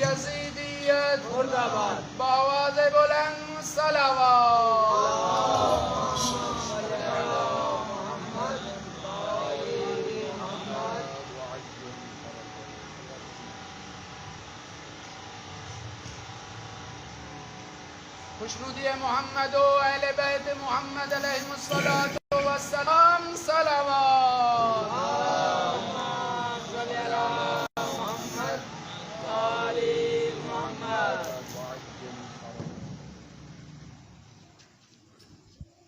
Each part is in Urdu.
یزیدیت بآواز بلند صلوات. خوشنودی محمد و اہل بیت محمد علیہ الصلوۃ والسلام صلوات.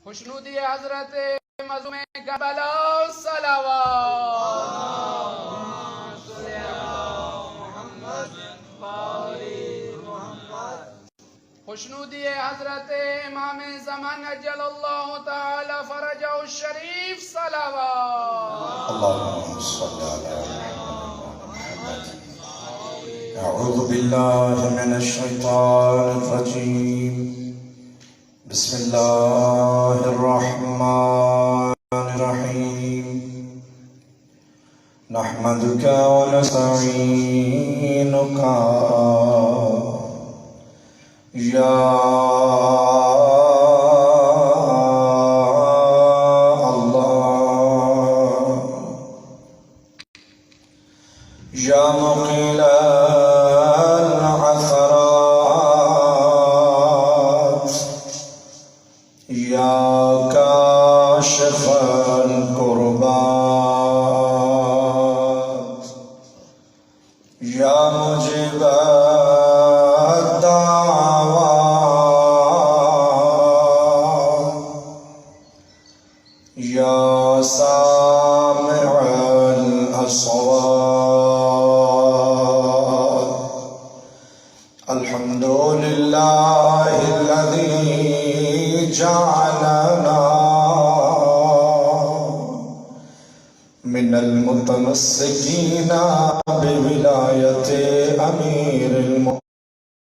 خوشنودی حضرت معصوم کربلا صلوات. خوشنودی حضرت امام زمان اجل اللہ تعالی فرجہ الشریف صلوات. اللهم صل على محمد. أعوذ بالله من الشيطان الرجيم. بسم الله الرحمن الرحيم. نحمدك ونستعينك يا الله يا مقيل العثرات يا كاشف الكربات يا مجيب يا سامع الأصوات. الحمد لله الذي جعلنا من المتمسكين بولاية أمير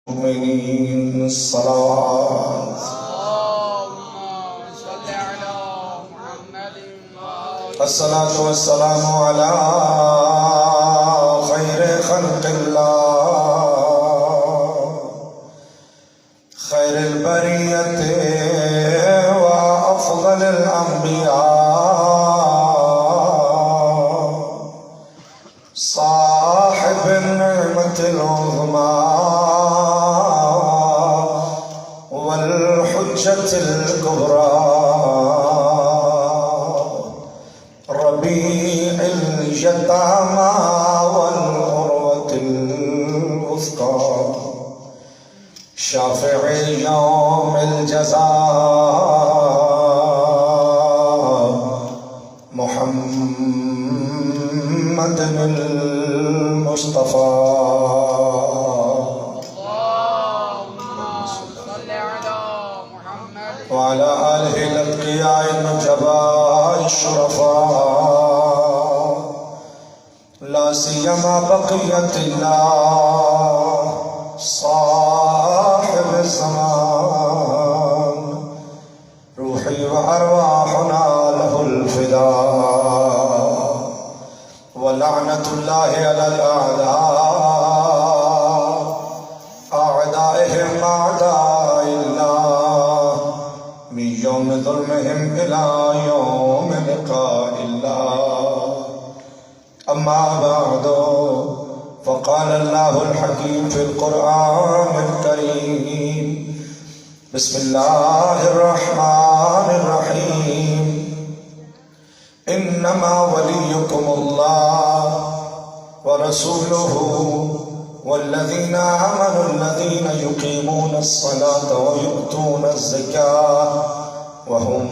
المؤمنين. الصلاة الصلاة والسلام على خير خلق الله خير البرية وأفضل الأنبياء صاحب النعمة العظمى والحجة الكبرى ربيع اليتامى والعروة الوثقى شافع يوم الجزاء محمد المصطفى. وعلى آله الأتقياء النجباء الشرفاء لا سيما بقية الله صاحب الزمان روحي وأرواحنا له الفداء. ولعنة الله على الأعداء أعدائهم أعداء الله من يوم ظلمهم إلى يوم لقاء الله. أما بعد فقال الله الحكيم في القرآن الكريم. بسم الله الرحمن الرحيم. إنما وليكم الله ورسوله والذين آمنوا الذين يقيمون الصلاة ويؤتون الزكاة وهم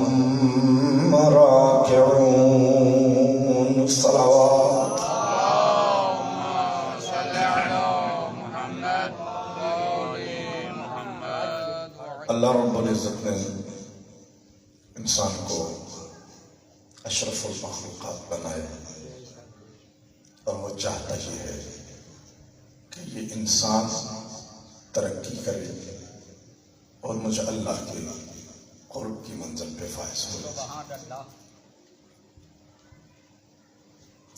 راكعون. الصلوات. اللہ رب العزت نے انسان کو اشرف المخلوقات بنایا اور وہ چاہتا یہ ہے کہ یہ انسان ترقی کرے اور مجھے اللہ کے قرب کی منزل پہ فائز ہو.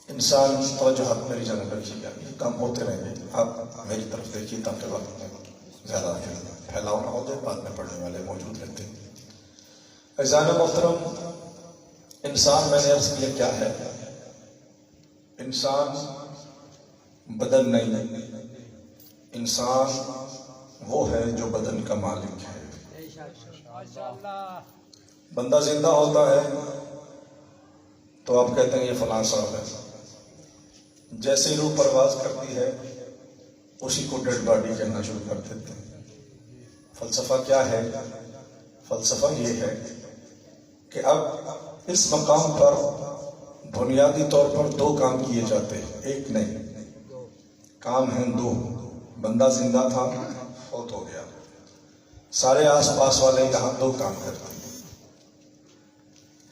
انسان توجہات میری جانب رکھیے گا، یہ کام ہوتے رہیں گے، آپ میری طرف دیکھیے تاکہ وقت میں زیادہ پھیلاؤ نہ ہو جائے، بعد میں پڑھنے والے موجود رہتے ہیں۔ عزیزان محترم، انسان میں نے عرض کیا کیا ہے؟ انسان بدن نہیں، انسان وہ ہے جو بدن کا مالک ہے۔ بندہ زندہ ہوتا ہے تو آپ کہتے ہیں یہ فلاں صاحب ہے، جیسے ہی روح پرواز کرتی ہے اسی کو ڈیڈ باڈی کہنا شروع کر دیتے ہیں۔ فلسفہ کیا ہے؟ فلسفہ یہ ہے کہ اب اس مقام پر بنیادی طور پر دو کام کیے جاتے ہیں، ایک نہیں، کام ہیں دو۔ بندہ زندہ تھا، فوت ہو گیا، سارے آس پاس والے یہاں دو کام کرتے ہیں۔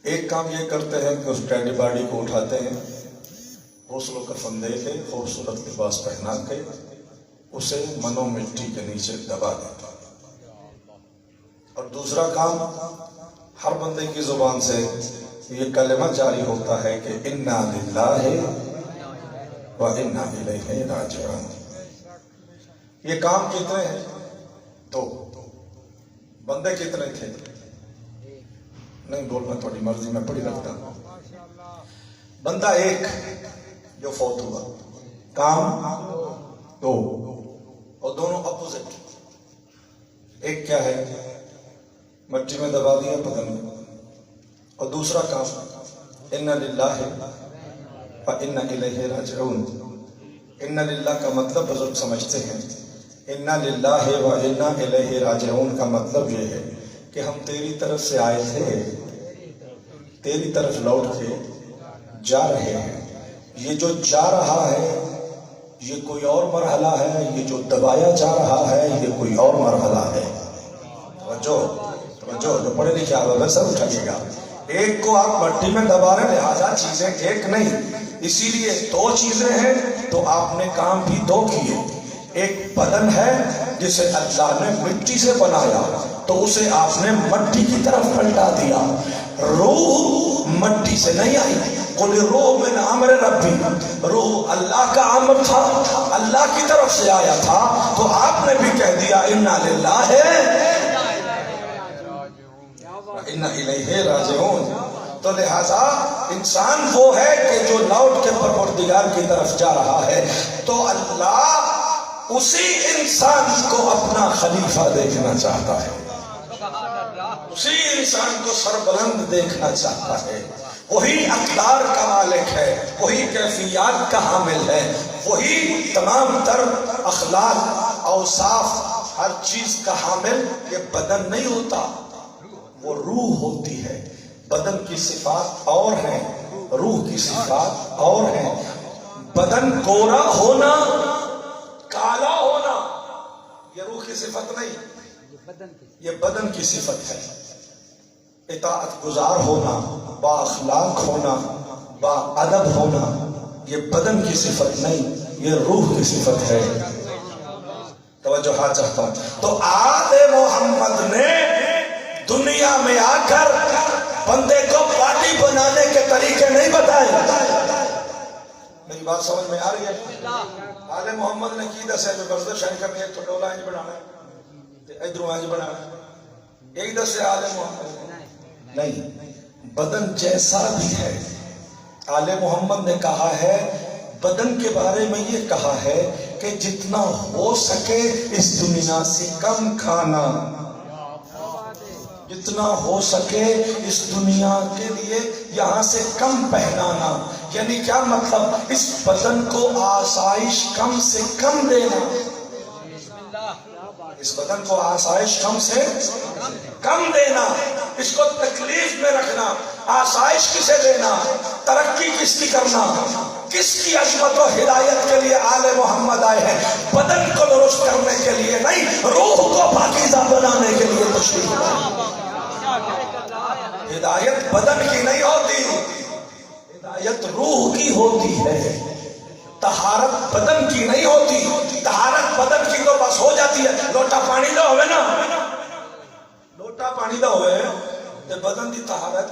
ایک کام یہ کرتے ہیں کہ اس ڈیڈ باڈی کو اٹھاتے ہیں، غسل و کفن دے کے خوبصورت لباس پہنا کے اسے منو مٹی کے نیچے دبا دیتا ہے۔ اور دوسرا کام، ہر بندے کی زبان سے یہ کلمہ جاری ہوتا ہے کہ انا للہ و انا الیہ راجعون۔ یہ کام کتنے ہیں؟ دو۔ بندے کتنے تھے؟ نہیں بولنا تھوڑی مرضی، میں پڑھی رکھتا ہوں۔ بندہ ایک جو فوت ہوا، کام دو، اور دونوں اپوزٹ۔ ایک کیا ہے؟ مٹی میں دبا دیا بدن کو، اور دوسرا کام انا للہ و انا الیہ راجعون۔ انا للہ کا مطلب بزرگ سمجھتے ہیں، انا للہ و انا الیہ راجعون کا مطلب یہ ہے کہ ہم تیری طرف سے آئے تھے، تیری طرف لوٹ کے جا رہے ہیں۔ یہ جو جا رہا ہے یہ کوئی اور مرحلہ ہے، یہ جو دبایا جا رہا ہے یہ کوئی اور مرحلہ ہے۔ توجہ جو پڑھے لکھے آپ ہے سر اٹھائیے گا۔ ایک کو آپ مٹی میں دبا رہے، لہٰذا چیزیں ایک نہیں، اسی لیے دو چیزیں ہیں تو آپ نے کام بھی دو کیے۔ ایک بدن ہے جسے اللہ نے مٹی سے بنایا تو اسے آپ نے مٹی کی طرف پلٹا دیا۔ روح مٹی سے نہیں آئی، قل روح من امر ربی، روح اللہ کا امر تھا، اللہ کی طرف سے آیا تھا، تو آپ نے بھی کہہ دیا انا للہ و انا الیہ راجعون۔ تو لہذا انسان وہ ہے کہ جو لوٹ کے پروردگار کی طرف جا رہا ہے، تو اللہ اسی انسان کو اپنا خلیفہ دیکھنا چاہتا ہے، اسی انسان کو سربلند دیکھنا چاہتا ہے۔ وہی اقدار کا مالک ہے، وہی کیفیات کا حامل ہے، وہی تمام تر اخلاق، اوصاف، ہر چیز کا حامل۔ یہ بدن نہیں ہوتا، وہ روح ہوتی ہے۔ بدن کی صفات اور ہیں، روح کی صفات اور ہیں۔ بدن گورا ہونا، کالا ہونا یہ روح کی صفت نہیں، یہ بدن کی صفت ہے۔ اطاعت گزار ہونا، با اخلاق ہونا، با ادب ہونا یہ بدن کی صفت نہیں، یہ روح کی صفت ہے۔ توجہ چاہتا ہوں۔ تو آل محمد نے دنیا میں آ کر بندے کو باڈی بنانے کے طریقے نہیں بتائے۔ میری بات سمجھ میں آ رہی ہے؟ آل محمد نے کی دسے جو برزر شاہی کرنی ہے تو ڈولا انج بنانا ہے، ادھروں انج بنانا ہے، یہی دسے آل محمد نہیں۔ بدن جیسا بھی ہے، آل محمد نے کہا ہے، بدن کے بارے میں یہ کہا ہے کہ جتنا ہو سکے اس دنیا سے کم کھانا، جتنا ہو سکے اس دنیا کے لیے یہاں سے کم پہنانا۔ یعنی کیا مطلب؟ اس بدن کو آسائش کم سے کم دینا، اس بدن کو آسائش کم سے کم دینا، اس کو تکلیف میں رکھنا۔ آسائش کسے دینا؟ ترقی کس کی کرنا؟ کس کی عظمت و ہدایت کے لیے آل محمد آئے ہیں؟ بدن کو درست کرنے کے لیے نہیں، روح کو پاکیزہ بنانے کے لیے تشریف لائے۔ ہدایت بدن کی نہیں ہوتی، ہدایت روح کی ہوتی ہے۔ طہارت بدن کی نہیں ہوتی، طہارت بدن کی تو بس ہو جاتی ہے، لوٹا پانی دا ہوئے نا، لوٹا پانی دا ہوئے تے بدن دی طہارت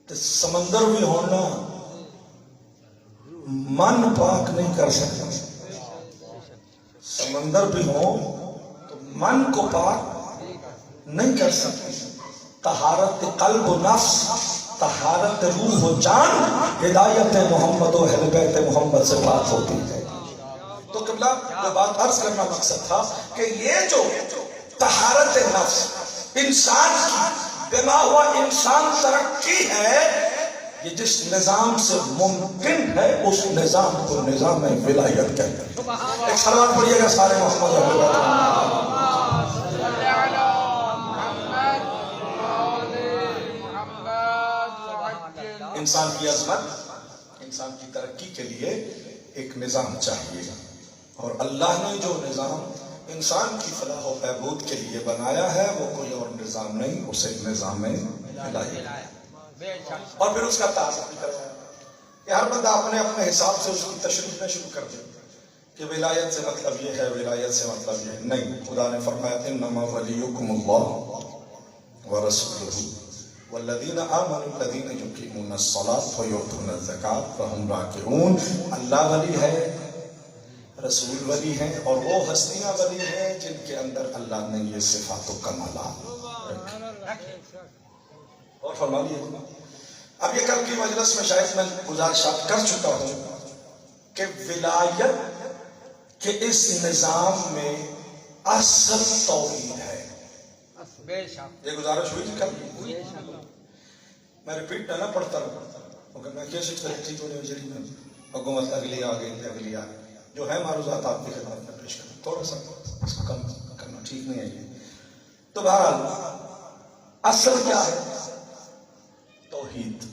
تے سمندر بھی ہونا، من پاک نہیں کر سکتا. سمندر بھی ہو تو من کو پاک نہیں کر سکتے. طہارت قلب و نفس، طہارت روح و جان ہدایت محمد و اہل بیت محمد سے پاک ہوتی ہے. تو قبلہ میں بات عرض کرنا مقصد تھا کہ یہ جو طہارت نفس انسان کی بنا ہوا انسان ترقی ہے، یہ جس نظام سے ممکن ہے اس نظام کو نظام ولایت کہتے ہیں. ایک سلام پڑھیے گا سارے محمد اہل بیت. انسان کی عظمت، انسان کی ترقی کے لیے ایک نظام چاہیے، اور اللہ نے جو نظام انسان کی فلاح و بہبود کے لیے بنایا ہے وہ کوئی اور نظام نہیں، اسے نظام الہی ہے. اور پھر اس کا تعارف بھی کروایا کہ ہر بندہ اپنے اپنے حساب سے اس کی تشریح میں شروع کر دے کہ ولایت سے مطلب یہ ہے، ولایت سے مطلب یہ ہے. نہیں، خدا نے فرمایا انما ولیکم اللہ ورسولہ والذین آمنوا الذین یقیمون الصلاۃ ویؤتون الزکاۃ وہم راکعون. اللہ ولی ہے، رسول ولی ہیں، اور وہ ہستیاں ولی ہیں جن کے اندر اللہ نے یہ صفات و کمالات رکھے. اور فرما لیے اب یہ کل کی مجلس میں شاید میں گزارشات کر چکا ہوں کہ ولایت کے اس نظام میں اصل توحید ہے. یہ گزارش ہوئی تھی کل، میں ریپیٹ نہ پڑھتا رہا کیونکہ میں کیسے ٹھیک ہونے جڑی میں حکومت اگلی آ گئی اگلی آ گئی. جو ہے معروضات آپ کی خدمت میں پیش کریں، تھوڑا سا اس کو کم کرنا ٹھیک نہیں ہے یہ. تو بہرحال اصل کیا ہے؟ توحید.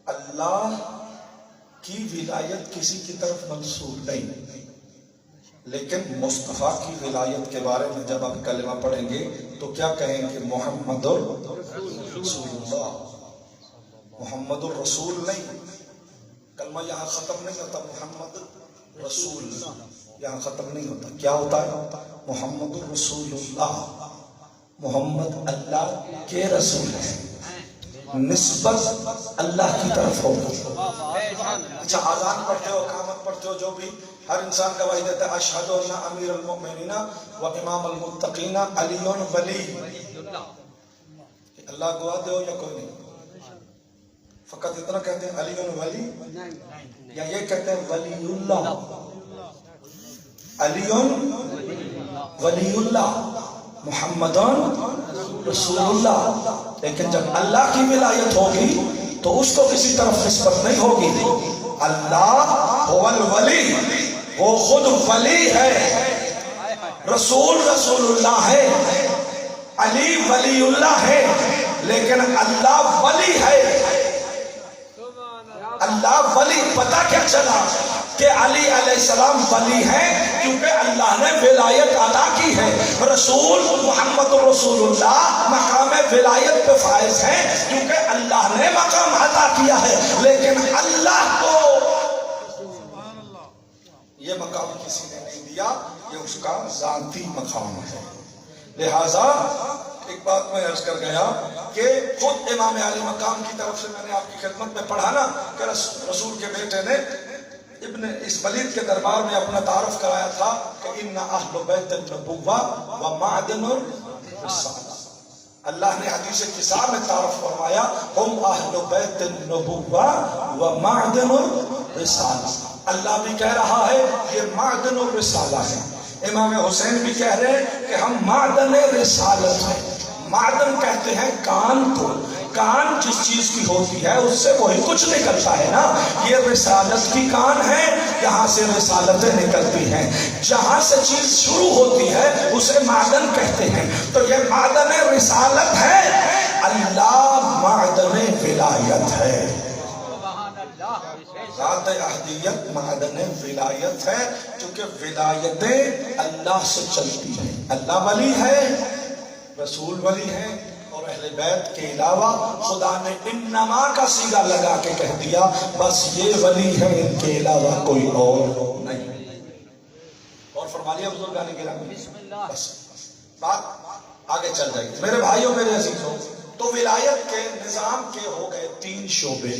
اللہ کی ولایت کسی کی طرف منسوب نہیں، لیکن مصطفیٰ کی ولایت کے بارے میں جب آپ کلمہ پڑھیں گے تو کیا کہیں کہ محمد الرسول اللہ. محمد الرسول نہیں، کلمہ یہاں ختم نہیں ہوتا، محمد رسول یہاں ختم نہیں ہوتا. کیا ہوتا ہے؟ محمد الرسول اللہ. محمد اللہ کے رسول ہیں، نسبت اللہ کی طرف ہوگی. اچھا، آذان پڑھتے ہو، اقامت پڑھتے ہو، جو بھی ہر انسان گواہی دیتا ہے اشہد ان امیر المؤمنین و امام المتقین علی ولی. اللہ گواہ دے ہو یا کوئی نہیں؟ فقط اتنا کہتے ہیں علی ولی، یا یہ کہتے ہیں ولی اللہ؟ علی ولی اللہ، محمد رسول اللہ. لیکن جب اللہ کی ولایت ہوگی تو اس کو کسی طرف نسبت نہیں ہوگی. اللہ هو الولی، وہ خود ولی ہے. رسول رسول اللہ ہے، علی ولی اللہ ہے، لیکن اللہ ولی ہے. اللہ ولی، پتہ کیا چلا کہ علی علیہ السلام ولی ہیں؟ کیونکہ اللہ نے ولایت عطا کی ہے. رسول محمد رسول اللہ مقام ولایت پہ فائز ہیں کیونکہ اللہ نے مقام عطا کیا ہے، لیکن اللہ کو یہ مقام کسی نے نہیں دیا، یہ اس کا ذاتی مقام ہے. لہذا ایک بات میں عرض کر گیا کہ خود امام علی مقام کی طرف سے میں نے آپ کی خدمت میں پڑھا نا کہ رسول کے بیٹے نے ابن اس ولید کے دربار میں اپنا تعارف کرایا تھا کہ ان اہل بیت النبوہ و معدن الرسالہ. اللہ نے حدیث کسا میں تعارف فرمایا ہم اہل بیت النبوہ و معدن الرسالہ. اللہ بھی کہہ رہا ہے یہ معدن الرسالہ ہے. امام حسین بھی کہہ رہے ہیں کہ ہم معدن رسالت ہیں. معدن کہتے ہیں کان کو. کان جس چیز کی ہوتی ہے اس سے وہی کچھ نکلتا ہے نا. یہ رسالت کی کان ہے، یہاں سے رسالتیں نکلتی ہیں. جہاں سے چیز شروع ہوتی ہے اسے معدن کہتے ہیں. تو یہ معدن رسالت ہے، اللہ معدن ولایت ہے. ذات احدیت معدن ولایت ہے، کیونکہ ولایتیں اللہ سے چلتی ہیں. اللہ ولی ہے، رسول ولی ہے، اور اہل بیت کے علاوہ خدا نے انما کا صیغہ لگا کے کہہ دیا بس یہ ولی ہے، ان کے علاوہ کوئی اور نہیں. اور فرما لیا بزرگان گرامی، بس بات آگے چل جائے گی. میرے بھائیوں میرے عزیزوں، تو ولایت کے نظام کے ہو گئے 3 شعبے.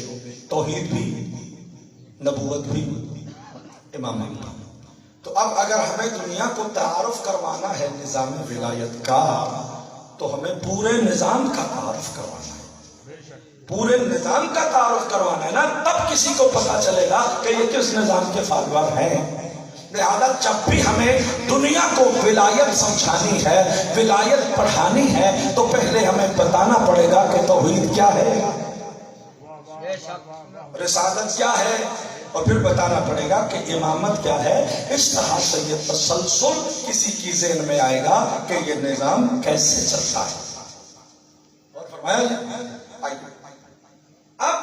توحید بھی، نبوت بھی امامت بھی۔ تو اب اگر ہمیں دنیا کو تعارف کروانا ہے نظام ولایت کا تو ہمیں پورے نظام کا تعارف کروانا ہے، پورے نظام کا تعارف کروانا ہے نا، تب کسی کو پتا چلے گا کہ یہ کس نظام کے فالوور ہیں۔ لہذا جب بھی ہمیں دنیا کو ولایت سمجھانی ہے، ولایت پڑھانی ہے، تو پہلے ہمیں بتانا پڑے گا کہ توحید کیا ہے، رسالت کیا ہے، اور پھر بتانا پڑے گا کہ امامت کیا ہے۔ اس طرح سے یہ تسلسل کسی کی ذہن میں آئے گا کہ یہ نظام کیسے چلتا ہے۔ اور فرمایا اب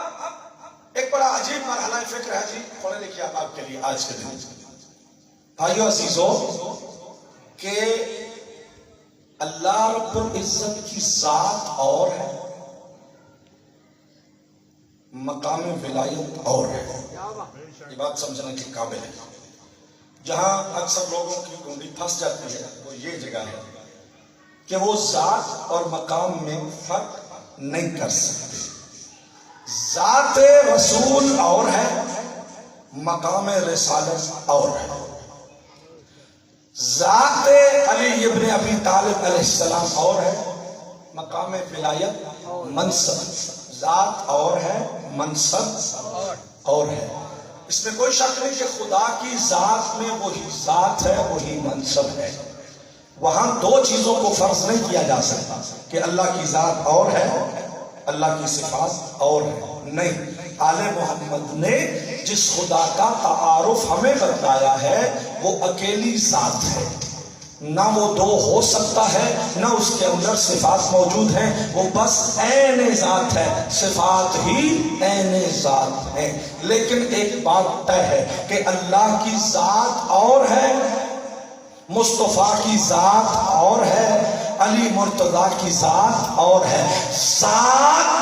ایک بڑا عجیب مرحلہ فکر ہے جی، پڑھے لکھے آپ کے لیے آج کے دن بھائیو عزیزو، کہ اللہ رب العزت کی ذات اور ہے، مقام ولایت اور ہے۔ یہ بات سمجھنے کے قابل ہے۔ جہاں اکثر لوگوں کی گنڈی پھنس جاتی ہے وہ یہ جگہ ہے کہ وہ ذات اور مقام میں فرق نہیں کر سکتے۔ ذات رسول اور ہے، مقام رسالت اور ہے۔ ذات علی ابن ابی طالب علیہ السلام اور ہے، مقام ولایت منصب ذات اور ہے، منصب اور ہے۔ اس میں کوئی شک نہیں کہ خدا کی ذات میں وہی ذات ہے، وہی منصب ہے۔ وہاں دو چیزوں کو فرض نہیں کیا جا سکتا کہ اللہ کی ذات اور ہے، اللہ کی صفات اور ہے، نہیں۔ آل محمد نے جس خدا کا تعارف ہمیں بتایا ہے وہ اکیلی ذات ہے، نہ وہ دو ہو سکتا ہے، نہ اس کے اندر صفات موجود ہیں، وہ بس عین ذات ہے، صفات ہی عین ذات ہے۔ لیکن ایک بات طے ہے کہ اللہ کی ذات اور ہے، مصطفیٰ کی ذات اور ہے، علی مرتضیٰ کی ذات اور ہے۔ ذات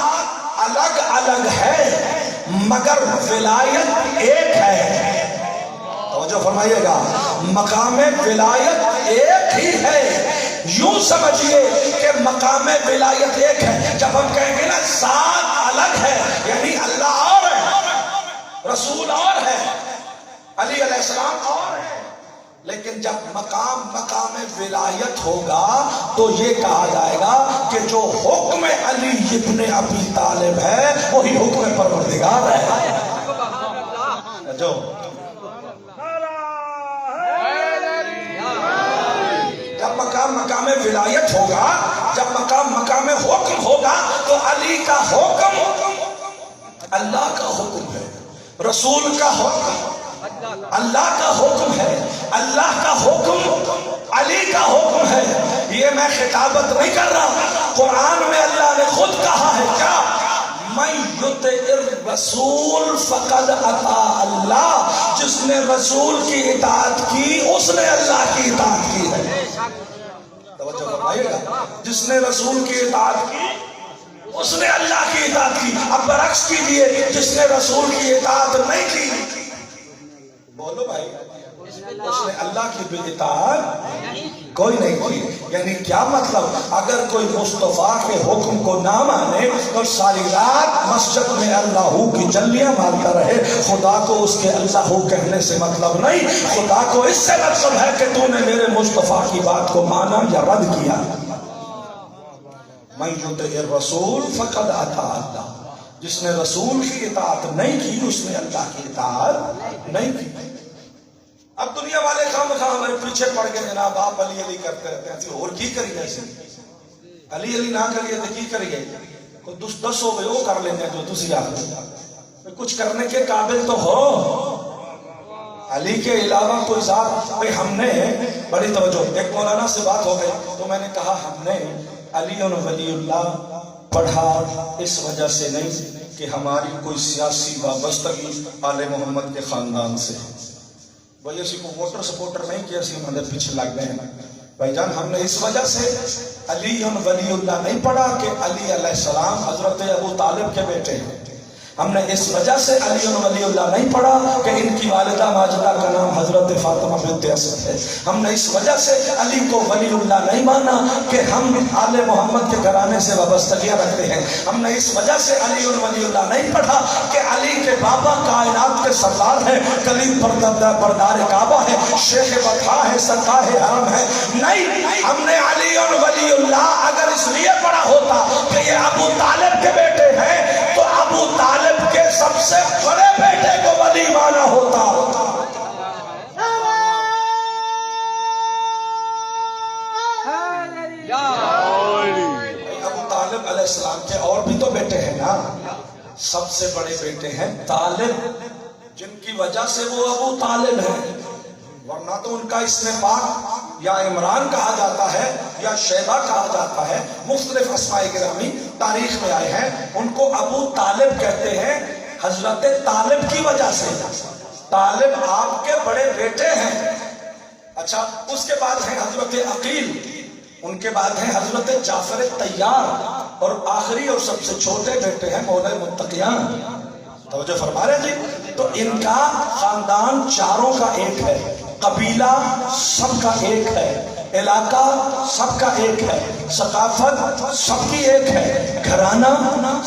الگ الگ ہے مگر ولایت ایک ہے۔ توجہ فرمائیے گا، مقام ولایت ایک ہی ہے۔ یوں سمجھیے کہ مقام ولایت ایک ہے۔ جب ہم کہیں گے نا ذات الگ ہے، یعنی اللہ اور ہے، رسول اور ہے، علی علیہ السلام اور ہے، لیکن جب مقام ولایت ہوگا تو یہ کہا جائے گا کہ جو حکم علی ابن ابی طالب ہے وہی حکم پروردگار ہے۔ جو جب مقام ولایت ہوگا، جب مقام حکم ہوگا تو علی کا حکم اللہ کا حکم ہے، رسول کا حکم اللہ کا حکم ہے، اللہ کا حکم علی کا حکم ہے۔ یہ میں خطابت نہیں کر رہا، قرآن میں اللہ نے خود کہا ہے کیا؟ من یطع الرسول فقد اطاع اللہ، جس نے رسول کی اطاعت کی اس نے اللہ کی اطاعت کی ہے۔ توجہ فرمائیے گا، جس نے رسول کی اطاعت کی اس نے اللہ کی اطاعت کی۔ اب برعکس کیجئے، جس نے رسول کی اطاعت نہیں کی، بولو بھائی، اس نے اللہ کی بھی اطاعت کوئی نہیں کی۔ یعنی کیا مطلب؟ اگر کوئی مصطفیٰ کے حکم کو نہ مانے اور ساری رات مسجد میں اللہ کی جلیاں مارتا رہے، خدا کو اس کے اللہ کہنے سے مطلب نہیں، خدا کو اس سے مطلب ہے کہ تو نے میرے مصطفیٰ کی بات کو مانا یا رد کیا۔ من یطع الرسول فقد اطاع اللہ، جس نے رسول کی اطاعت نہیں کی اس نے اللہ کی اطاعت نہیں کی۔ اب دنیا والے خام خواہ ہمارے پیچھے پڑ گئے، جناب آپ علی علی کرتے رہتے ہیں، اور کی کریے ایسے؟ علی علی نہ کریے تو کی کریے؟ کوئی دس ہو گئے وہ کر لینے جو تسی آپ کچھ کرنے کے قابل تو ہو۔ علی کے علاوہ کوئی ذات، بھئی ہم نے بڑی توجہ، ایک مولانا سے بات ہو گئی تو میں نے کہا ہم نے علی ولی اللہ پڑھا اس وجہ سے نہیں کہ ہماری کوئی سیاسی وابستگی آل محمد کے خاندان سے، بھائی اسی کو ووٹر سپورٹر نہیں کیا، اسی ہمارے پیچھے لگ گئے ہیں بھائی جان۔ ہم نے اس وجہ سے علی ولی اللہ نہیں پڑھا کہ علی علیہ السلام حضرت ابو طالب کے بیٹے ہیں، ہم نے اس وجہ سے علی ولی اللہ نہیں پڑھا کہ ان کی والدہ ماجدہ کا نام حضرت فاطمہ بنت اسد ہے. ہم نے اس وجہ سے علی کو ولی اللہ نہیں مانا کہ ہم آل محمد کے گھرانے سے وابستگیاں رکھتے ہیں. ہم نے اس وجہ سے علی ولی اللہ نہیں پڑھا کہ علی کے بابا کائنات کے سردار ہیں, کلیم بردار کعبہ ہے, شیخ بطحا ہے, سرکار حرم ہے. نہیں, ہم نے علی ولی اللہ اگر اس لیے پڑھا ہوتا کہ یہ ابو طالب کے بیٹے ہیں تو ابو طالب کے سب سے بڑے بیٹے کو ولی مانا ہوتا. ابو طالب علیہ السلام کے اور بھی تو بیٹے ہیں نا. سب سے بڑے بیٹے ہیں طالب, جن کی وجہ سے وہ ابو طالب ہیں. ورنہ تو ان کا اسم پاک یا عمران کہا جاتا ہے یا شیبہ کہا جاتا ہے, مختلف اسماء گرامی تاریخ میں آئے ہیں. ان کو ابو طالب کہتے ہیں حضرت طالب کی وجہ سے. طالب آپ کے بڑے بیٹے ہیں. اچھا, اس کے بعد ہیں حضرت عقیل, ان کے بعد ہیں حضرت جعفر طیار, اور آخری اور سب سے چھوٹے بیٹے ہیں مولا متقیان. توجہ فرما رہے جی. تو ان کا خاندان چاروں کا ایک ہے, قبیلہ سب کا ایک ہے, علاقہ سب کا ایک ہے, ثقافت سب کی ایک ہے, گھرانہ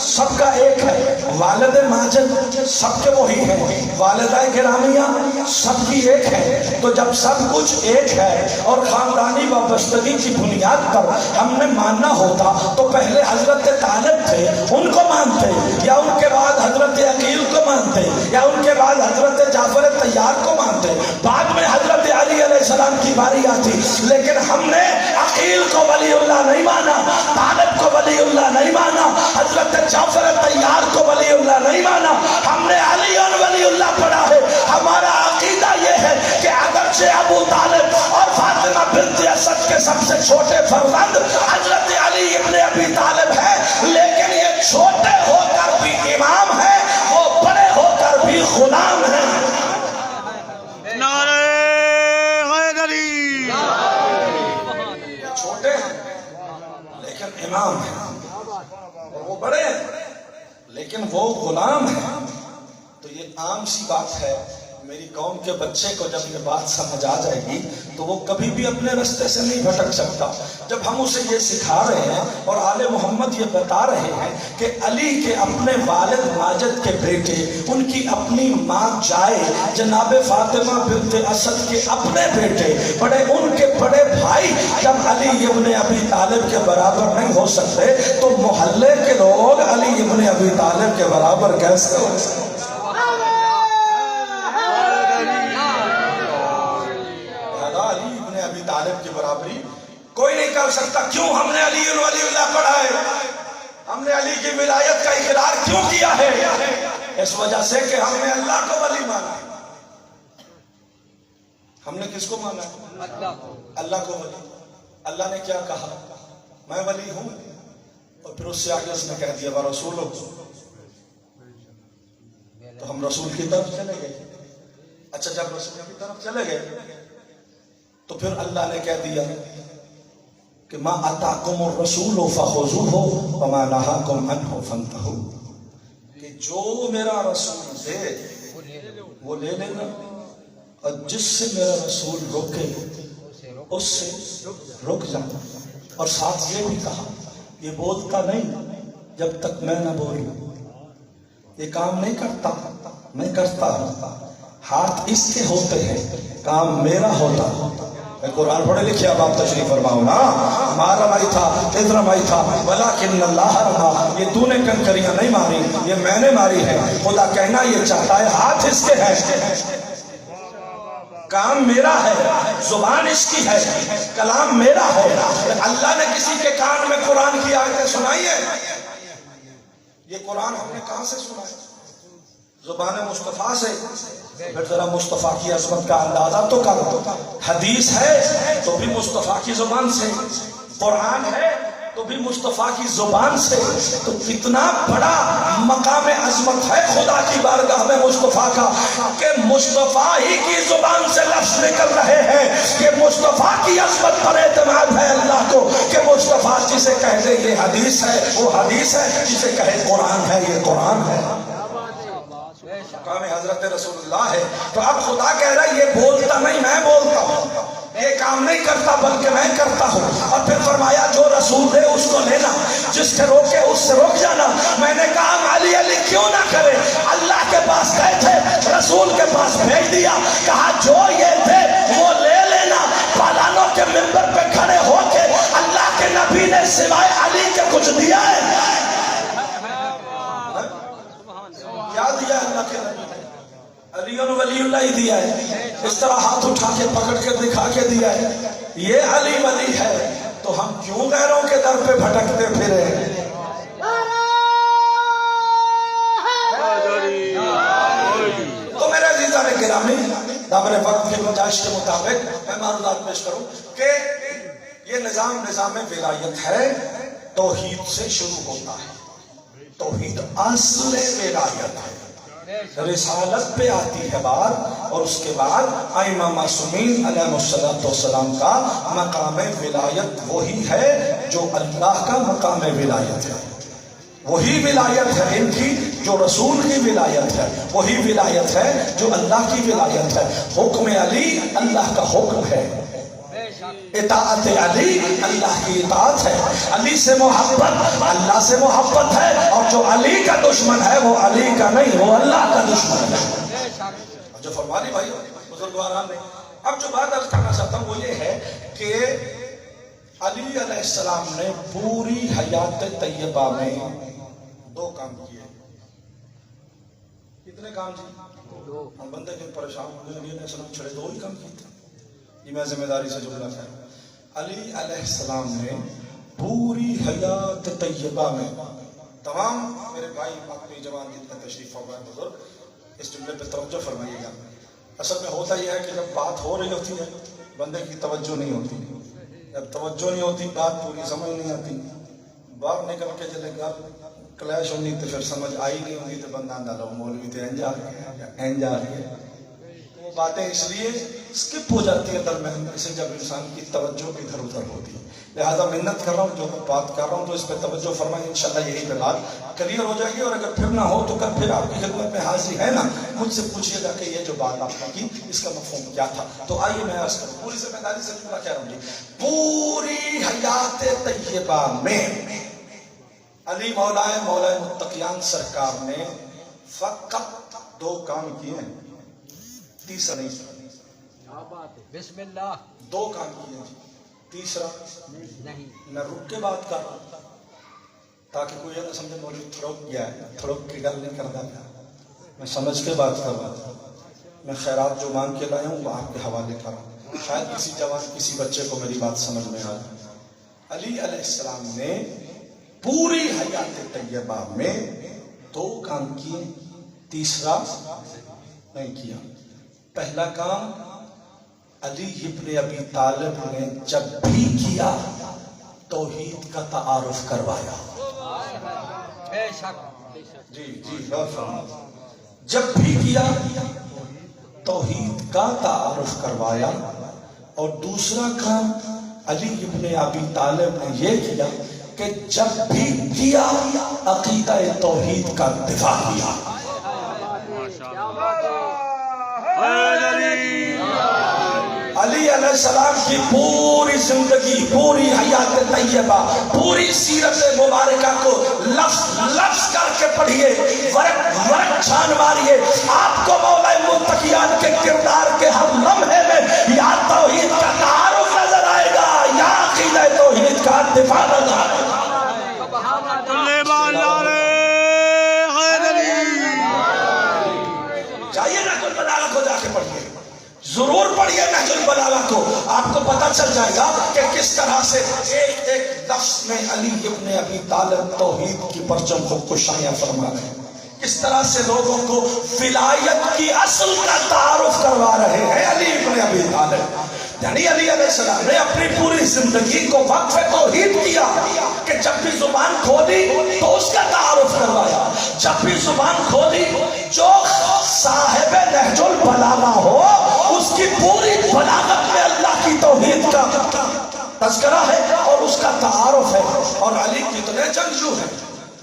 سب کا ایک ہے, والد ماجد سب کے وہی ہیں, والدہ گرامیہ سب کی ایک ہے. تو جب سب کچھ ایک ہے اور خاندانی وابستگی کی بنیاد پر ہم نے ماننا ہوتا تو پہلے حضرت طالب تھے ان کو مانتے, یا ان کے بعد حضرت عقیل کو مانتے, یا ان کے بعد حضرت جعفر طیار کو مانتے, بعد میں حضرت علی علیہ السلام کی باری آتی. لیکن ہم نے عقیل کو ولی اللہ نہیں مانا, طالب کو ولی اللہ نہیں مانا, حضرت جعفر طیار کو ولی اللہ نہیں مانا. ہم نے علی اور ولی اللہ پڑھا ہے. ہمارا عقیدہ یہ ہے کہ اگرچہ ابو طالب اور فاطمہ بنت اسد کے سب سے چھوٹے فرزند حضرت علی ابن ابی طالب ہے, لیکن یہ چھوٹے ہو کر بھی امام ہے, وہ بڑے ہو کر بھی غلام ہے. چھوٹے ہیں لیکن امام ہیں, اور وہ بڑے ہیں لیکن وہ غلام ہیں. تو یہ عام سی بات ہے. میری قوم کے بچے کو جب یہ بات سمجھ آ جائے گی تو وہ کبھی بھی اپنے رستے سے نہیں بھٹک سکتا. جب ہم اسے یہ سکھا رہے ہیں اور آل محمد یہ بتا رہے ہیں کہ علی کے اپنے والد ماجد کے بیٹے, ان کی اپنی ماں جائے, جناب فاطمہ بنت اسد کے اپنے بیٹے, بڑے ان کے بڑے بھائی جب علی ابن ابی طالب کے برابر نہیں ہو سکتے تو محلے کے لوگ علی ابن ابی طالب کے برابر کیسے ہو سکتے؟ طالب کی برابری کوئی نہیں کر سکتا. کیوں ہم نے علی ولی اللہ پڑھا ہے؟ ہم نے علی کی ولایت کا اقرار کیوں کیا ہے؟ اس وجہ سے کہ ہم نے اللہ کو ولی مانا. ہم نے کس کو مانا؟ اللہ کو ولی. اللہ نے کیا کہا؟ میں ولی ہوں. اور پھر اس سے آگے اس نے کہہ دیا وہ رسول ہو. تو ہم رسول کی طرف چلے گئے. اچھا, جب رسول کی طرف چلے گئے تو پھر اللہ نے کہہ دیا کہ ما اتاکم الرسول فخذوہ وما نہاکم عنہ فانتہوا, کہ جو میرا رسول دے وہ لے لینا, اور جس سے میرا رسول روکے اس سے رک جانا. اور ساتھ یہ بھی کہا یہ بولتا نہیں جب تک میں نہ بولوں, یہ کام نہیں کرتا, میں کرتا ہوں. ہاتھ اس کے ہوتے ہیں, کام میرا ہوتا. میں قرآن پڑھے لکھے, اب آپ تشریف فرماؤ نا. مارا مائی تھا, ادھر مائی تھا, ولیکن اللہ رما. یہ تو نے کنکریاں نہیں ماری, یہ میں نے ماری ہے. خدا کہنا یہ چاہتا ہے ہاتھ اس کے ہے, کام میرا ہے, زبان اس کی ہے, کلام میرا ہے. اللہ نے کسی کے کان میں قرآن کی آیتیں سنائی ہے؟ یہ قرآن ہم نے کہاں سے سنا ہے؟ زبان مصطفیٰ سے. پھر ذرا مصطفیٰ کی عظمت کا اندازہ تو کرو. حدیث ہے تو بھی مصطفیٰ کی زبان سے, قرآن ہے تو بھی مصطفیٰ کی زبان سے. تو کتنا بڑا مقام عظمت ہے خدا کی بارگاہ میں مصطفیٰ کا کہ مصطفیٰ ہی کی زبان سے لفظ نکل رہے ہیں کہ مصطفیٰ کی عظمت پر اعتماد ہے اللہ کو, کہ مصطفیٰ جسے کہہ دے یہ حدیث ہے وہ حدیث ہے, جسے کہے قرآن ہے یہ قرآن ہے. مقام حضرت رسول اللہ ہے. تو اب خدا کہہ رہا ہے یہ بولتا نہیں میں بولتا ہوں, یہ کام نہیں کرتا بلکہ میں کرتا ہوں. اور پھر فرمایا جو رسول دے اس کو لینا, جس سے روکے اس سے روک جانا. میں نے کہا علی علی کیوں نہ کرے, اللہ کے پاس گئے تھے, رسول کے پاس بھیج دیا, کہا جو یہ تھے وہ لے لینا. پالانوں کے منبر پہ کھڑے ہو کے اللہ کے نبی نے سوائے علی کے کچھ دیا ہے؟ کیا دیا ہے اللہ کے نبی نے؟ علی ولی اللہ ہی دیا ہے. اس طرح ہاتھ اٹھا کے پکڑ کے دکھا کے دیا ہے, یہ علی ولی ہے. تو ہم کیوں غیروں کے در پہ بھٹکتے پھرے؟ تو میرے عزیزان گرامی, دامن وقت کی گنجائش کے مطابق میں معلومات پیش کروں کہ یہ نظام ولایت ہے, توحید سے شروع ہوتا ہے. توحید اصل ولایت ہے. رسالت پہ آتی ہے بات, اور اس کے بعد ائمہ معصومین علیہ السلام کا مقام ولایت وہی ہے جو اللہ کا مقام ولایت ہے. وہی ولایت ہے ان کی جو رسول کی ولایت ہے, وہی ولایت ہے جو اللہ کی ولایت ہے. حکم علی اللہ کا حکم ہے, اطاعت علی اللہ کی اطاعت ہے. علی سے محبت اللہ سے محبت ہے, اور جو علی کا دشمن ہے وہ علی کا نہیں, وہ اللہ کا دشمن ہے. جو فرمانی بھائی بزرگواران نے, اب جو بات عرض کرنا چاہتا ہوں وہ یہ ہے کہ علی علیہ السلام نے پوری حیات طیبہ میں دو کام کیے. کتنے کام جی؟ ہم بندے کے پریشان ہونے لگے نے چھڑے دو ہی کام کیے تھے. یہ میں ذمہ داری سے جملہ ہے. علی علیہ السلام نے پوری حیات طیبہ میں, تمام میرے بھائی اپنی جوان جتنے تشریف فرمائے بزرگ اس جملے پہ توجہ فرمائیے گا. اصل میں ہوتا یہ ہے کہ جب بات ہو رہی ہوتی ہے بندے کی توجہ نہیں ہوتی, جب توجہ نہیں ہوتی بات پوری سمجھ نہیں آتی. باہر نکل کے چلے گا کلیش ہونی تو پھر سمجھ آئی نہیں ہوگی تو بندہ اندازہ مولوی تھے انجا رہے. وہ باتیں اس لیے سکپ ہو جاتی ہے درمیان سے جب انسان کی توجہ ادھر ادھر ہوتی ہے. لہذا محنت کر رہا ہوں, جو میں بات کر رہا ہوں تو اس پہ توجہ فرمائیں, انشاءاللہ یہی پہ بات کلیئر ہو جائے گی. اور اگر پھر نہ ہو تو کل پھر آپ کی خدمت میں حاضری ہے نا, مجھ سے پوچھیے گا کہ یہ جو بات آپ نے کی اس کا مفہوم کیا تھا. تو آئیے میں عرض کروں, پوری ذمہ داری سے کہہ رہا ہوں جی, پوری حیات طیبہ میں علی مولا متقیان سرکار نے فقط دو کام کیے ہیں, تیسرا نہیں. بسم اللہ. دو کام کیے ہیں, تیسرا نہیں. میں رک کے بات کر رہا ہوں تاکہ کوئی یہ نہ سمجھے مولوی تھڑک گیا ہے, تھڑک کی گل نہیں کرتا تھا. میں سمجھ کے بات کر رہا ہوں. میں خیرات جو مانگ کے لایا ہوں وہ آپ کے حوالے کر رہا ہوں, شاید کسی جوان کسی بچے کو میری بات سمجھ میں آ جائے. علی علیہ السلام نے پوری حیات طیبہ میں دو کام کیے, تیسرا نہیں کیا. پہلا کام علی ابن ابی طالب نے جب بھی کیا توحید کا تعارف کروایا. بے شک. جی جب بھی کیا توحید کا تعارف کروایا. اور دوسرا کام علی ابن ابی طالب نے یہ کیا کہ جب بھی کیا عقیدہ توحید کا دفاع کیا. علی علیہ السلام کی پوری زندگی, پوری حیات طیبہ, پوری سیرت مبارکہ کو لفظ لفظ کر کے پڑھیے, ورق ورق چھان ماریے, آپ کو مولا متقیان کے کردار کے ہر لمحے میں یا توحید کا تعارف نظر آئے گا یا عقیدہ توحید کا دفاع نظر آئے گا. جائیے نہج البلاغہ کو جا کے پڑھیے, ضرور پڑھیے نہج البلاغہ کو, آپ کو پتہ چل جائے گا کہ کس طرح سے ایک ایک لفظ میں علی ابن ابی طالب توحید کی پرچم کو کشایاں فرما رہے ہیں, کس طرح سے لوگوں کو ولایت کی اصل کا تعارف کروا رہے ہیں علی ابن ابی طالب. یعنی علی علیہ السلام نے اپنی پوری زندگی کو وقف توحید کیا کہ جب بھی زبان کھولی تو اس کا تعارف کروایا. جب بھی زبان کھولی جو صاحب نہج البلاغہ ہو اس کی پوری بلاغت میں اللہ کی توحید کا تذکرہ ہے اور اس کا تعارف ہے. اور علی کتنے جنگجو ہیں,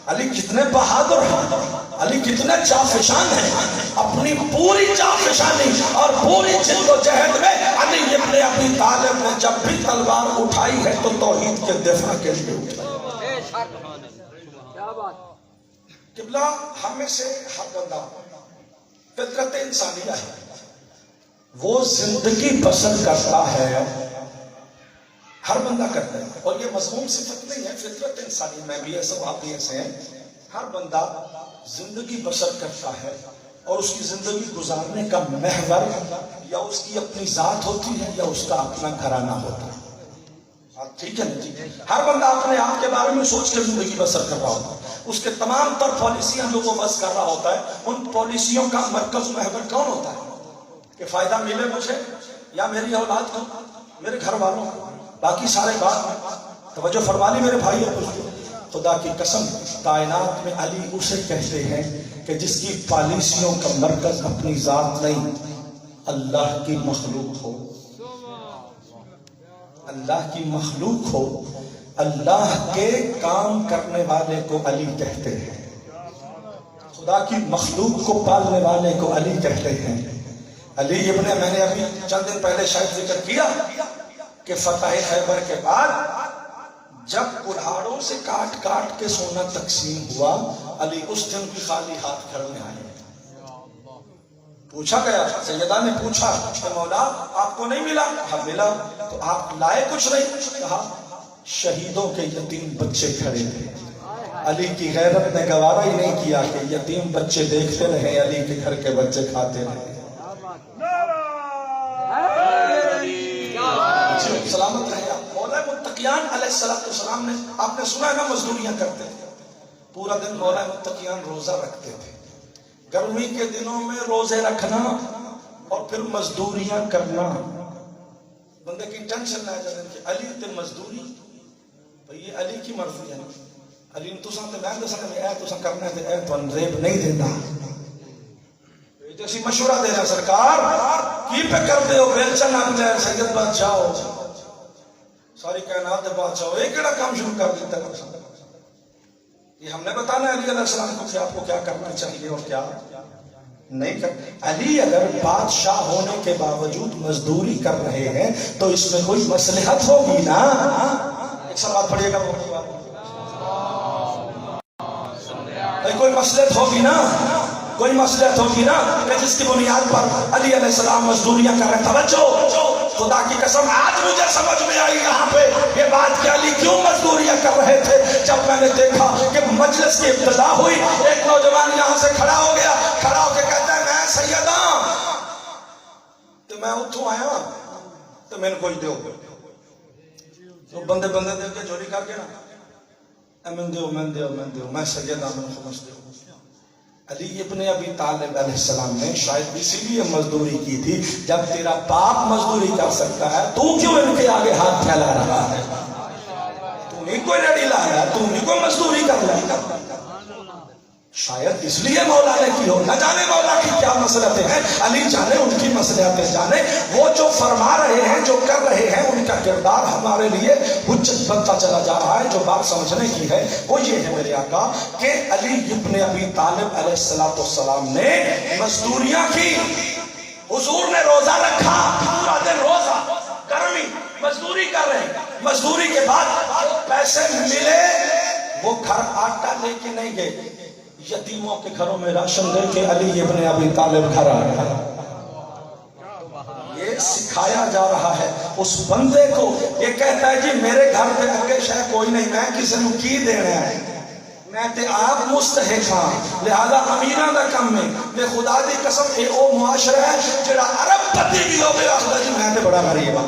علی کتنے بہادر ہیں، علی کتنے جافشان ہیں، اپنی پوری جافشانی اور پوری جد و جہد میں علی ابن ابی طالب نے جب بھی تلوار اٹھائی ہے تو توحید کے دفاع کے لیے اٹھائی۔ بے شک کیا بات قبلہ ہم میں سے ہر بندہ فطرت انسانیہ ہے، وہ زندگی بسر کرتا ہے، ہر بندہ کرتا ہے، اور یہ مضمون صفت نہیں ہے، فطرت انسانی، میں بھی ایسا آپ بھی ایسے ہیں، ہر بندہ زندگی بسر کرتا ہے اور اس کی زندگی گزارنے کا محور یا اس کی اپنی ذات ہوتی ہے یا اس کا اپنا گھرانہ ہوتا ہے۔ ٹھیک ہے نا جی؟ ہر بندہ اپنے آپ کے بارے میں سوچ کے زندگی بسر کر رہا ہوتا ہے، اس کے تمام تر پالیسیاں جو وہ بس کر رہا ہوتا ہے، ان پالیسیوں کا مرکز محور کون ہوتا ہے کہ فائدہ ملے مجھے یا میری اولاد کو، میرے گھر والوں کو، باقی سارے بات توجہ فرما لی میرے بھائی اور خدا کی قسم، کائنات میں علی اسے کہتے ہیں کہ جس کی پالیسیوں کا مرکز اپنی ذات نہیں، اللہ کی مخلوق ہو، اللہ کی مخلوق ہو، اللہ کے کام کرنے والے کو علی کہتے ہیں، خدا کی مخلوق کو پالنے والے کو علی کہتے ہیں۔ علی ابن، میں نے ابھی چند دن پہلے شاید ذکر کیا کہ فتح خیبر کے بعد جب کلاڑوں سے کاٹ کاٹ کے سونا تقسیم ہوا، علی اس دن بھی خالی ہاتھ گھر میں آئے۔ پوچھا گیا، سیدہ نے پوچھا کہ مولا آپ کو نہیں ملا؟ کہا ملا۔ تو آپ لائے کچھ نہیں؟ کہا شہیدوں کے یتیم بچے کھڑے تھے۔ علی کی غیرت نے گوارا ہی نہیں کیا کہ یتیم بچے دیکھتے رہے، علی کے گھر کے بچے کھاتے رہے۔ سلامت رہے آپ۔ مولا متقیان علیہ السلام نے، آپ نے سنا ہے نا، مزدوریاں کرتے تھے، پورا دن مولا متقیان روزہ رکھتے تھے۔ گرمی کے دنوں میں روزے رکھنا اور پھر مزدوریاں کرنا، بندے کی ٹینشن نہ جانے کہ علی تے مزدوری، بھئی یہ علی کی مرضی ہے، علی نے تساں تے میں دساں کہ اے تساں کرنا تے اے تن ریب نہیں دیندا، جیسی مشورہ دینا سرکار کی پہ کرتے ہو، بیلچن آپ جائے سید بادشاہ ہو، ساری کائنات دے بادشاہ ہو، ایک کیڑا کام شروع کر دیتا ہے۔ یہ ہم نے بتانا ہے علی علیہ السلام کو کہ آپ کو کیا کرنا چاہیے اور کیا نہیں کرنا۔ علی اگر بادشاہ ہونے کے باوجود مزدوری کر رہے ہیں تو اس میں کوئی مصلحت ہوگی نا؟ ایک سوال پڑھیے گا، کوئی مصلحت ہوگی نا، کوئی مصلحت ہوگی نا کہ جس کی بنیاد پر علی علیہ السلام مزدوریاں کر رہے ہیں۔ توجہ، خدا کی قسم آج مجھے سمجھ میں آئی یہاں پہ یہ بات کہ علی کیوں مزدوریاں کر رہے تھے۔ جب میں نے دیکھا کہ مجلس کی ابتدا ہوئی، ایک نوجوان یہاں سے کھڑا ہو گیا، کھڑا ہو کے کہتا ہے میں سیدہ تو میں اتھوں آیا تو میں نے کوئی دیو، تو بندے دے کے چوری کر کے نا من دیو میں سیدہ من خمس دیو۔ علی ابن ابی طالب علیہ السلام نے شاید اسی لیے مزدوری کی تھی، جب تیرا باپ مزدوری کر سکتا ہے تو کیوں ان کے آگے ہاتھ پھیلا رہا ہے؟ تو نہیں کوئی لڑی لا رہا، تو نہیں کوئی مزدوری کر رہا، شاید اس لیے مولا نے کی ہو۔ نہ جانے مولا کی کیا مصلحتیں ہیں، علی جانے ان کی مصلحتیں جانے۔ وہ جو فرما رہے ہیں، جو کر رہے ہیں، ان کا کردار ہمارے لیے حجت بنتا چلا جا رہا ہے۔ جو بات سمجھنے کی ہے وہ یہ ہے میرے آقا کہ علی ابن ابی طالب علیہ السلام نے مزدوریاں کی، حضور نے روزہ رکھا، پورا دن روزہ، گرمی، مزدوری کر رہے ہیں۔ مزدوری کے بعد پیسے ملے، وہ گھر آٹا لے کے نہیں گئے، یتیموں کے گھروں میں راشن دے کے علی ابن ابی طالب گھر آ گیا۔ یہ سکھایا جا رہا ہے اس بندے کو، یہ کہتا ہے جی میرے گھر پہ اگے شے کوئی نہیں، میں کسی نے کی دینا ہے، میں تے آپ مستحق ہاں، لہذا امیراں دا کم میں میں خدا دی قسم اے او معاشرہ ہے جڑا عرب پتی بھی ہو گیا آخدا جی میں تے بڑا غریب ہاں۔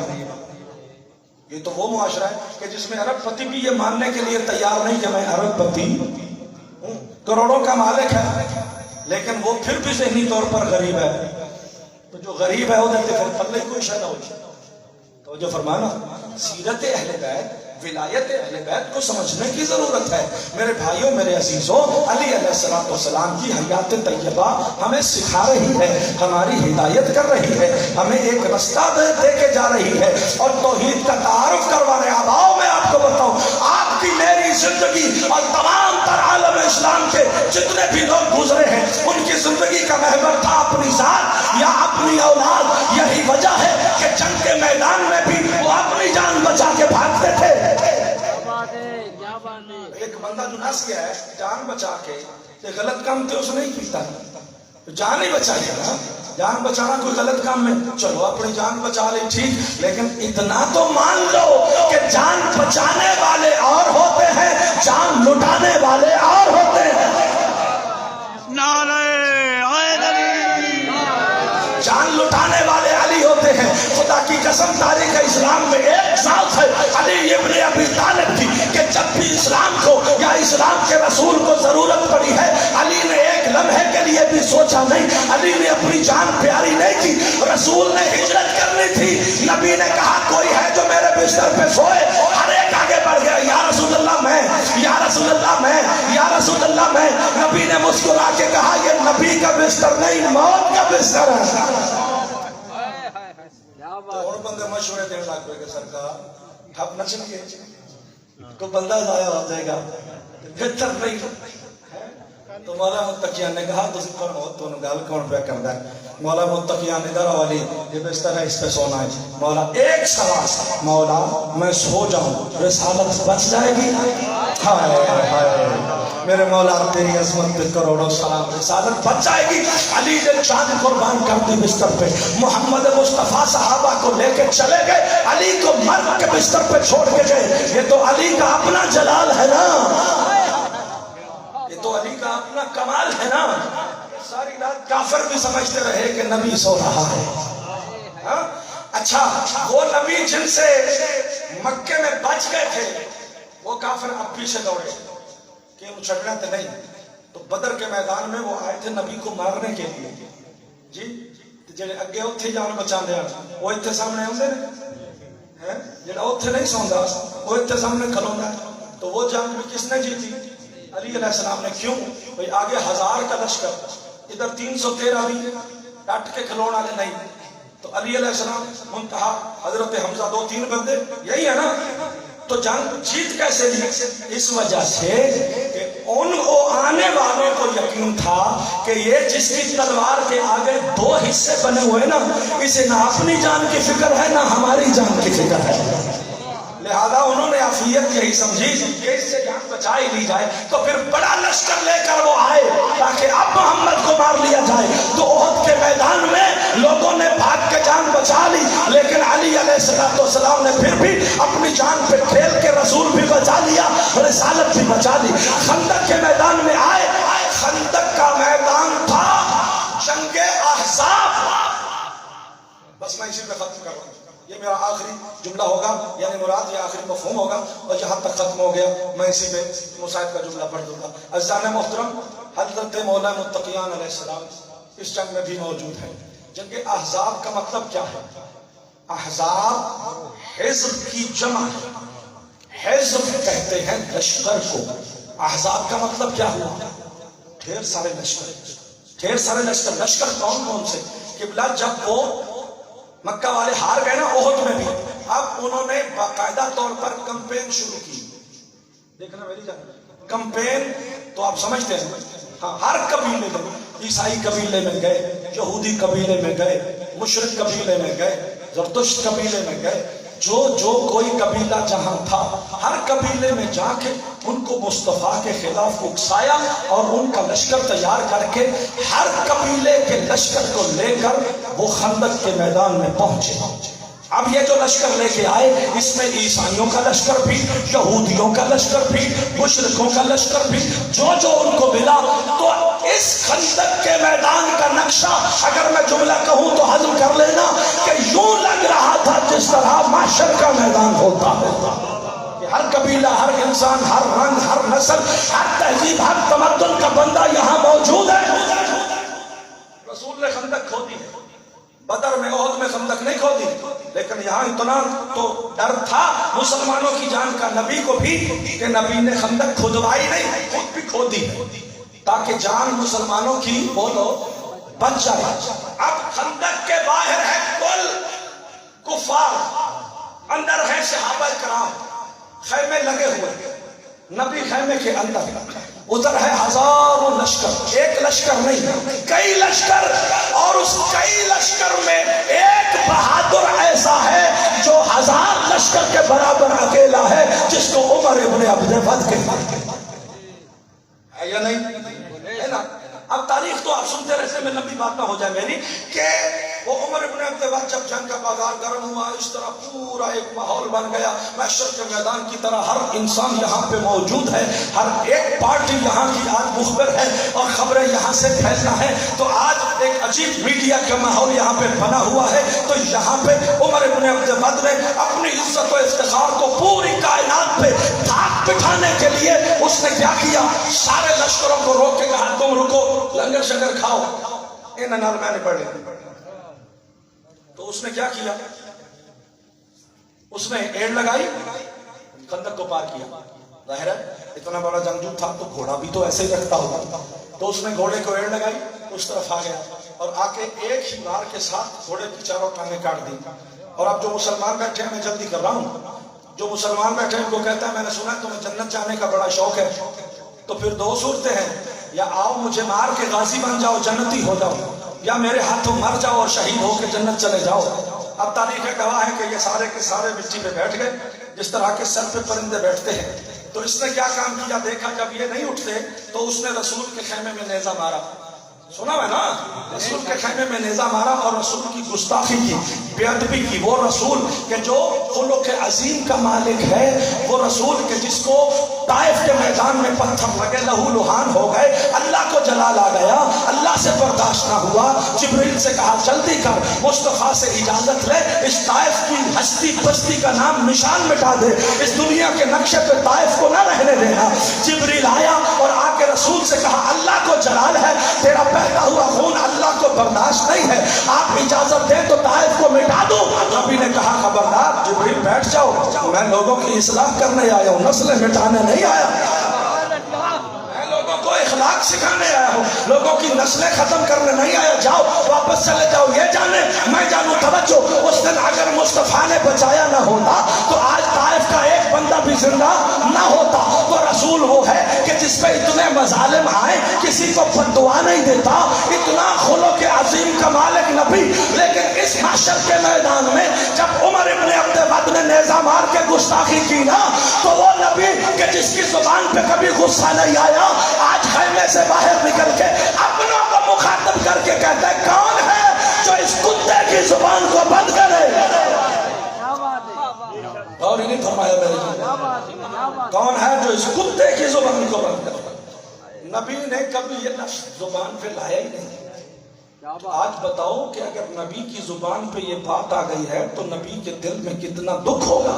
یہ تو وہ معاشرہ ہے کہ جس میں عرب پتی بھی یہ ماننے کے لیے تیار نہیں کہ میں عرب پتی کروڑوں کا مالک ہے، لیکن وہ پھر بھی ذہنی طور پر غریب ہے۔ تو جو غریب ہے وہ دیتے پھر پلے کوئی شے نہ ہو۔ تو جو فرمانا سیرت اہل بیت، ولایت اہل بیت کو سمجھنے کی ضرورت ہے۔ میرے بھائیوں، میرے عزیزوں، علی علیہ السلام کی حیات طیبہ ہمیں سکھا رہی ہے، ہماری ہدایت کر رہی ہے، ہمیں ایک رستہ دے کے جا رہی ہے اور توحید کا تعارف کروانے۔ اب آؤ میں آپ کو بتاؤں، آپ کی میری میری زندگی اور تمام تر عالم اسلام کے جتنے بھی لوگ گزرے ہیں ان کی زندگی کا محور تھا اپنی ذات یا اپنی اولاد. یہی وجہ ہے کہ جنگ کے میدان میں بھی وہ اپنی جان بچا کے بھاگتے تھے. ایک بندہ جو نس گیا ہے جان بچا کے یہ غلط کام تھے اس نہیں پیتا, جان ہی بچا لیا نا. جان بچانا کوئی غلط کام میں, چلو اپنی جان بچا لی ٹھیک, لیکن اتنا تو مان لو کہ جان بچانے والے اور ہوتے ہیں, جان لٹانے والے اور ہوتے ہیں. جان لٹانے والے علی ہوتے ہیں. خدا کی قسم تاریخ اسلام میں ایک ذات ہے علی ابن ابی طالب کی کہ جب بھی اسلام کو یا اسلام کے رسول کو ضرورت پڑی ہے علی نے ایک لمحے کے لیے بھی سوچا نہیں. علی نے اپنی جان پیاری نہیں کی. رسول نے ہجرت کرنی تھی, نبی نے کہا کوئی ہے جو میرے بستر پہ سوئے, ہر ایک آگے بڑھ گیا, یا رسول اللہ میں, یا رسول اللہ میں, یا رسول اللہ میں. نبی نے مسکرا کے کہا یہ نبی کا بستر نہیں موت کا بستر ہے. اور بندے مشورے دینے لگ پڑے کہ سرکار ٹھپ نہ چلیے, کوئی بندہ ضائع ہو جائے گا, بہتر نہیں. تو مولا متقیان نے کہا تو پر موت تو گل کون پہ کرتا ہے. مولا متقیان نے کہا والی یہ بستر ہے اس پہ سونا ہے. مولا ایک سوال, مولا میں سو جاؤں رسالت بچ جائے گی؟ ہائے ہائے میرے مولا تیری عظمت پہ کروڑوں سلام, رسالت بچ جائے گی. علی نے جان قربان کر دی بستر پہ. محمد مصطفیٰ صحابہ کو لے کے چلے گئے, علی کو مرد کے بستر پہ چھوڑ کے گئے. یہ تو علی کا اپنا جلال ہے نا, یہ تو علی کا اپنا کمال ہے نا. ساری رات کافر بھی سمجھتے رہے کہ نبی سو رہا ہے. اچھا وہ نبی جن سے مکے میں بچ گئے تھے وہ کافر اب پیچھے دوڑے کہ اچھڑنا تو نہیں. تو بدر کے میدان میں وہ آئے تھے نبی کو مارنے کے لیے. جی جڑے اگے اتھے جان بچاندے ہیں وہ اتھے سامنے ہوندے نے, جڑا اتھے نہیں سوندا وہ اتھے سامنے کھلوندا. تو وہ جنگ بھی کس نے جیتی؟ علی علیہ السلام نے. کیوں بھئی آگے 1000 کا لشکر, ادھر 313 بھی ڈٹ کے کھلون والے نہیں. تو علی علیہ السلام منتہا حضرت حمزہ 2-3 بندے, یہی ہے نا. تو جنگ جیت کیسے لی؟ اس وجہ سے کہ ان کو آنے والوں کو یقین تھا کہ یہ جس کی تلوار کے آگے 2 حصے بنے ہوئے نا, اسے نہ اپنی جان کی فکر ہے نہ ہماری جان کی فکر ہے. لہذا انہوں نے عافیت یہی سمجھی کہ اس سے جان بچائی لی جائے. تو پھر بڑا لشکر لے کر وہ آئے تاکہ اب محمد کو مار لیا جائے. تو احد کے میدان میں لوگوں نے بھاگ کے جان بچا لی, لیکن علی علیہ السلام نے پھر بھی اپنی جان پہ کھیل کے رسول بھی بچا لیا, رسالت بھی بچا لی. خندق کے میدان میں آئے, خندق کا میدان تھا جنگ احزاب. بس میں اسی پہ ختم کر رہا ہوں, یہ میرا آخری جملہ ہوگا, یعنی مراد یہ آخری مفہوم ہوگا, اور جہاں تک ختم ہو گیا میں اسی پہ مصاحب کا جملہ پڑھ دوں گا. عزیزان محترم, حضرت مولا متقیان علیہ السلام اس جنگ میں بھی موجود ہیں. جنگ احزاب کا مطلب کیا ہے؟ احزاب حزب کی جمع ہے. حزب کہتے ہیں لشکر کو. احزاب کا مطلب کیا ہوا؟ ڈھیر سارے لشکر, ڈھیر سارے لشکر. لشکر کون کون سے؟ قبلہ جب وہ مکہ والے ہار گئے نا احد میں بھی, اب انہوں نے باقاعدہ طور پر کمپین شروع کی. دیکھنا میری جان, کمپین تو آپ سمجھتے ہیں. ہاں, ہر قبیلے میں, عیسائی قبیلے میں گئے, یہودی قبیلے میں گئے, مشرک قبیلے میں گئے, زرتشت قبیلے میں گئے, جو کوئی قبیلہ جہاں تھا ہر قبیلے میں جا کے ان کو مصطفیٰ کے خلاف اکسایا اور ان کا لشکر تیار کر کے ہر قبیلے کے لشکر کو لے کر وہ خندق کے میدان میں پہنچے. اب یہ جو لشکر لے کے آئے اس میں عیسائیوں کا لشکر بھی, یہودیوں کا لشکر بھی, مشرکوں کا لشکر بھی, جو ان کو ملا. تو اس خندق کے میدان کا نقشہ اگر میں جملہ کہوں تو ہضم کر لینا کہ یوں لگ رہا تھا جس طرح محشر کا میدان ہوتا ہے. ہر قبیلہ, ہر انسان, ہر رنگ, ہر نسل, ہر تہذیب, ہر تمدن کا بندہ یہاں موجود ہے. رسول نے خندق کھودی ہے, بدر میں احد میں خندق نہیں کھودی, لیکن یہاں اتنا تو ڈر تھا مسلمانوں کی جان کا نبی کو بھی کہ نبی نے خندق کھودوائی نہیں, خود بھی کھودی تاکہ جان مسلمانوں کی بولو بچ جائے. اب خندق کے باہر ہے کل کفار, اندر ہے صحابہ کرام, خیمے لگے ہوئے. نبی خیمے کے اندر، ادھر ہے ہزاروں لشکر، ایک لشکر نہیں کئی لشکر، اور اس کئی لشکر میں ایک بہادر ایسا ہے جو 1000 لشکر کے برابر اکیلا ہے، جس کو عمر ابن عبد ود کہتے ہیں، یا نہیں ہے نا؟ اب تاریخ تو آپ سنتے رہتے، میں لمبی بات نہ ہو جائے میری، کہ وہ عمر ابن عبد ود جب جنگ کا بازار گرم ہوا، اس طرح پورا ایک ماحول بن گیا، محشر کے میدان کی طرح ہر انسان یہاں پہ موجود ہے، ہر ایک پارٹی یہاں کی آج مخبر ہے اور خبریں یہاں سے پھیلنا ہے، تو آج ایک عجیب میڈیا کا ماحول یہاں پہ بنا ہوا ہے، تو یہاں پہ عمر ابن عبد ود نے اپنی عزت و افتخار کو پوری کائنات پہ دھاک بٹھانے کے لیے اس نے کیا کیا؟ سارے لشکروں کو روک کے کہا تم رکو، لنگر شگر کھاؤ، میں نے پڑھ لیا۔ تو اس نے کیا کیا؟ اس نے ایڑ لگائی، خندق کو پار کیا۔ ظاہر ہے اتنا بڑا جنگجو تھا تو گھوڑا بھی تو ایسے ہی رکھتا ہوگا، تو اس نے گھوڑے کو ایڑ لگائی، اس طرف آ گیا اور آ کے ایک ہی وار کے ساتھ گھوڑے کی چاروں ٹانگیں کاٹ دی۔ اور اب جو مسلمان بیٹھے ہیں، میں جلدی کر رہا ہوں، جو مسلمان بیٹھے ہیں ان کو کہتا ہے میں نے سنا ہے تمہیں جنت جانے کا بڑا شوق ہے، تو پھر دو صورتیں ہیں، یا آؤ مجھے مار کے غازی بن جاؤ جنتی ہو جاؤ، یا میرے ہاتھوں مر جاؤ اور شہید ہو کے جنت چلے جاؤ۔ اب تاریخ گواہ ہے کہ یہ سارے کے سارے مٹی پہ بیٹھ گئے جس طرح کے سر پہ پرندے بیٹھتے ہیں۔ تو اس نے کیا کام کیا؟ دیکھا جب یہ نہیں اٹھتے تو اس نے رسول کے خیمے میں نیزہ مارا، سنا ہے نا؟ رسول کے خیمے میں نیزہ مارا اور رسول کی گستاخی کی، بے ادبی کی۔ وہ رسول کہ جو خلق عظیم کا مالک ہے، وہ رسول کہ جس کو طائف کے میدان میں پتھر لگے، لہو لہان ہو گئے، اللہ کو جلال آ گیا، اللہ سے برداشت نہ ہوا، جبریل سے کہا جلدی کر، مصطفیٰ سے اجازت لے، اس طائف کی ہستی پستی کا نام نشان مٹا دے، اس دنیا کے نقشے پہ طائف کو نہ رہنے دینا۔ جبریل آیا اور آ کے رسول سے کہا اللہ کو جلال ہے، تیرا بہتا ہوا خون اللہ کو برداشت نہیں ہے، آپ اجازت دیں تو طائف کو مٹا دوں۔ نبی نے کہا خبردار جبریل بیٹھ جاؤ، میں لوگوں کی اصلاح کرنے آیا ہوں، نسلیں مٹانے نہیں آیا، میں لوگوں کو اخلاق سکھانے آیا ہوں، لوگوں کی نسلیں ختم کرنے نہیں آیا۔ جاؤ واپس چلے جاؤ، یہ جانے میں جانوں۔ توجہ، اس دن اگر مصطفیٰ نے بچایا نہ ہوتا تو آج طائف کا ایک بندہ بھی زندہ نہ ہوتا۔ وہ رسول وہ ہے کہ جس پہ اتنے مظالم آئے کسی کو بددعا نہیں دیتا، اتنا خلق عظیم کا مالک نبی۔ لیکن اس محشر کے میدان میں جب عمر ابن عبد ود نے نیزہ مار کے گستاخی کی نا، تو وہ نبی کہ جس کی زبان پہ کبھی غصہ نہیں آیا، آج خیمے سے باہر نکل کے اپنوں کو مخاطب کر کے کہتا ہے کون ہے جو اس کتے کی زبان کو بند کرے؟ اور نہیں فرمایا میرے، کون ہے جو اس کتے کی زبان کو بند کرے؟ نبی نے کبھی یہ لفظ زبان پہ لایا ہی نہیں۔ آج بتاؤ کہ اگر نبی کی زبان پہ یہ بات آ گئی ہے تو نبی کے دل میں کتنا دکھ ہوگا،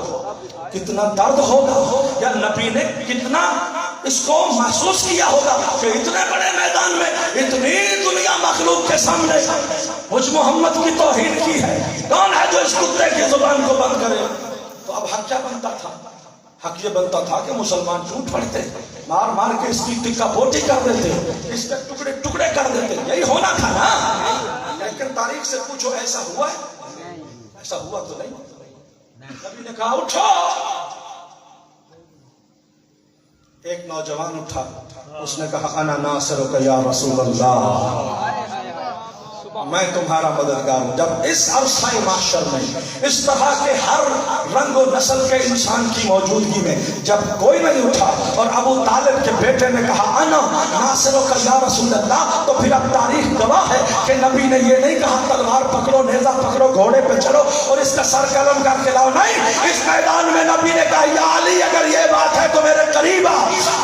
کتنا درد ہوگا، یا نبی نے کتنا اس کو محسوس کیا ہوگا کہ اتنے بڑے میدان میں اتنی دنیا مخلوق کے سامنے مجھ محمد کی توہین کی ہے، کون ہے جو اس کتے کی زبان کو بند کرے؟ تو اب حق کیا بنتا تھا؟ حق یہ بنتا تھا کہ مسلمان جھوٹ پڑھتے، مار مار کے اس کی ٹکا پوٹی کر دیتے، اس کے ٹکڑے ٹکڑے کر دیتے، یہی ہونا تھا نا۔ لیکن تاریخ سے پوچھو ایسا ہوا ہے؟ ایسا ہوا تو نہیں۔ نبی نے کہا اٹھو، ایک نوجوان اٹھا، اس نے کہا انا ناصرک یا رسول اللہ، میں تمہارا مددگار ہوں۔ جب اس عرصہ محشر میں اس طرح کے ہر رنگ و نسل کے انسان کی موجودگی میں جب کوئی نہیں اٹھا اور ابو طالب کے بیٹے نے کہا انا ناصرک یا رسول اللہ، تو پھر اب تاریخ گواہ ہے کہ نبی نے یہ نہیں کہا تلوار پکڑو، نیزہ پکڑو، گھوڑے پہ چلو اور اس کا سر قلم کر کے لاؤ، نہیں۔ اس میدان میں نبی نے کہا یا علی اگر یہ بات ہے تو میرے قریب آ۔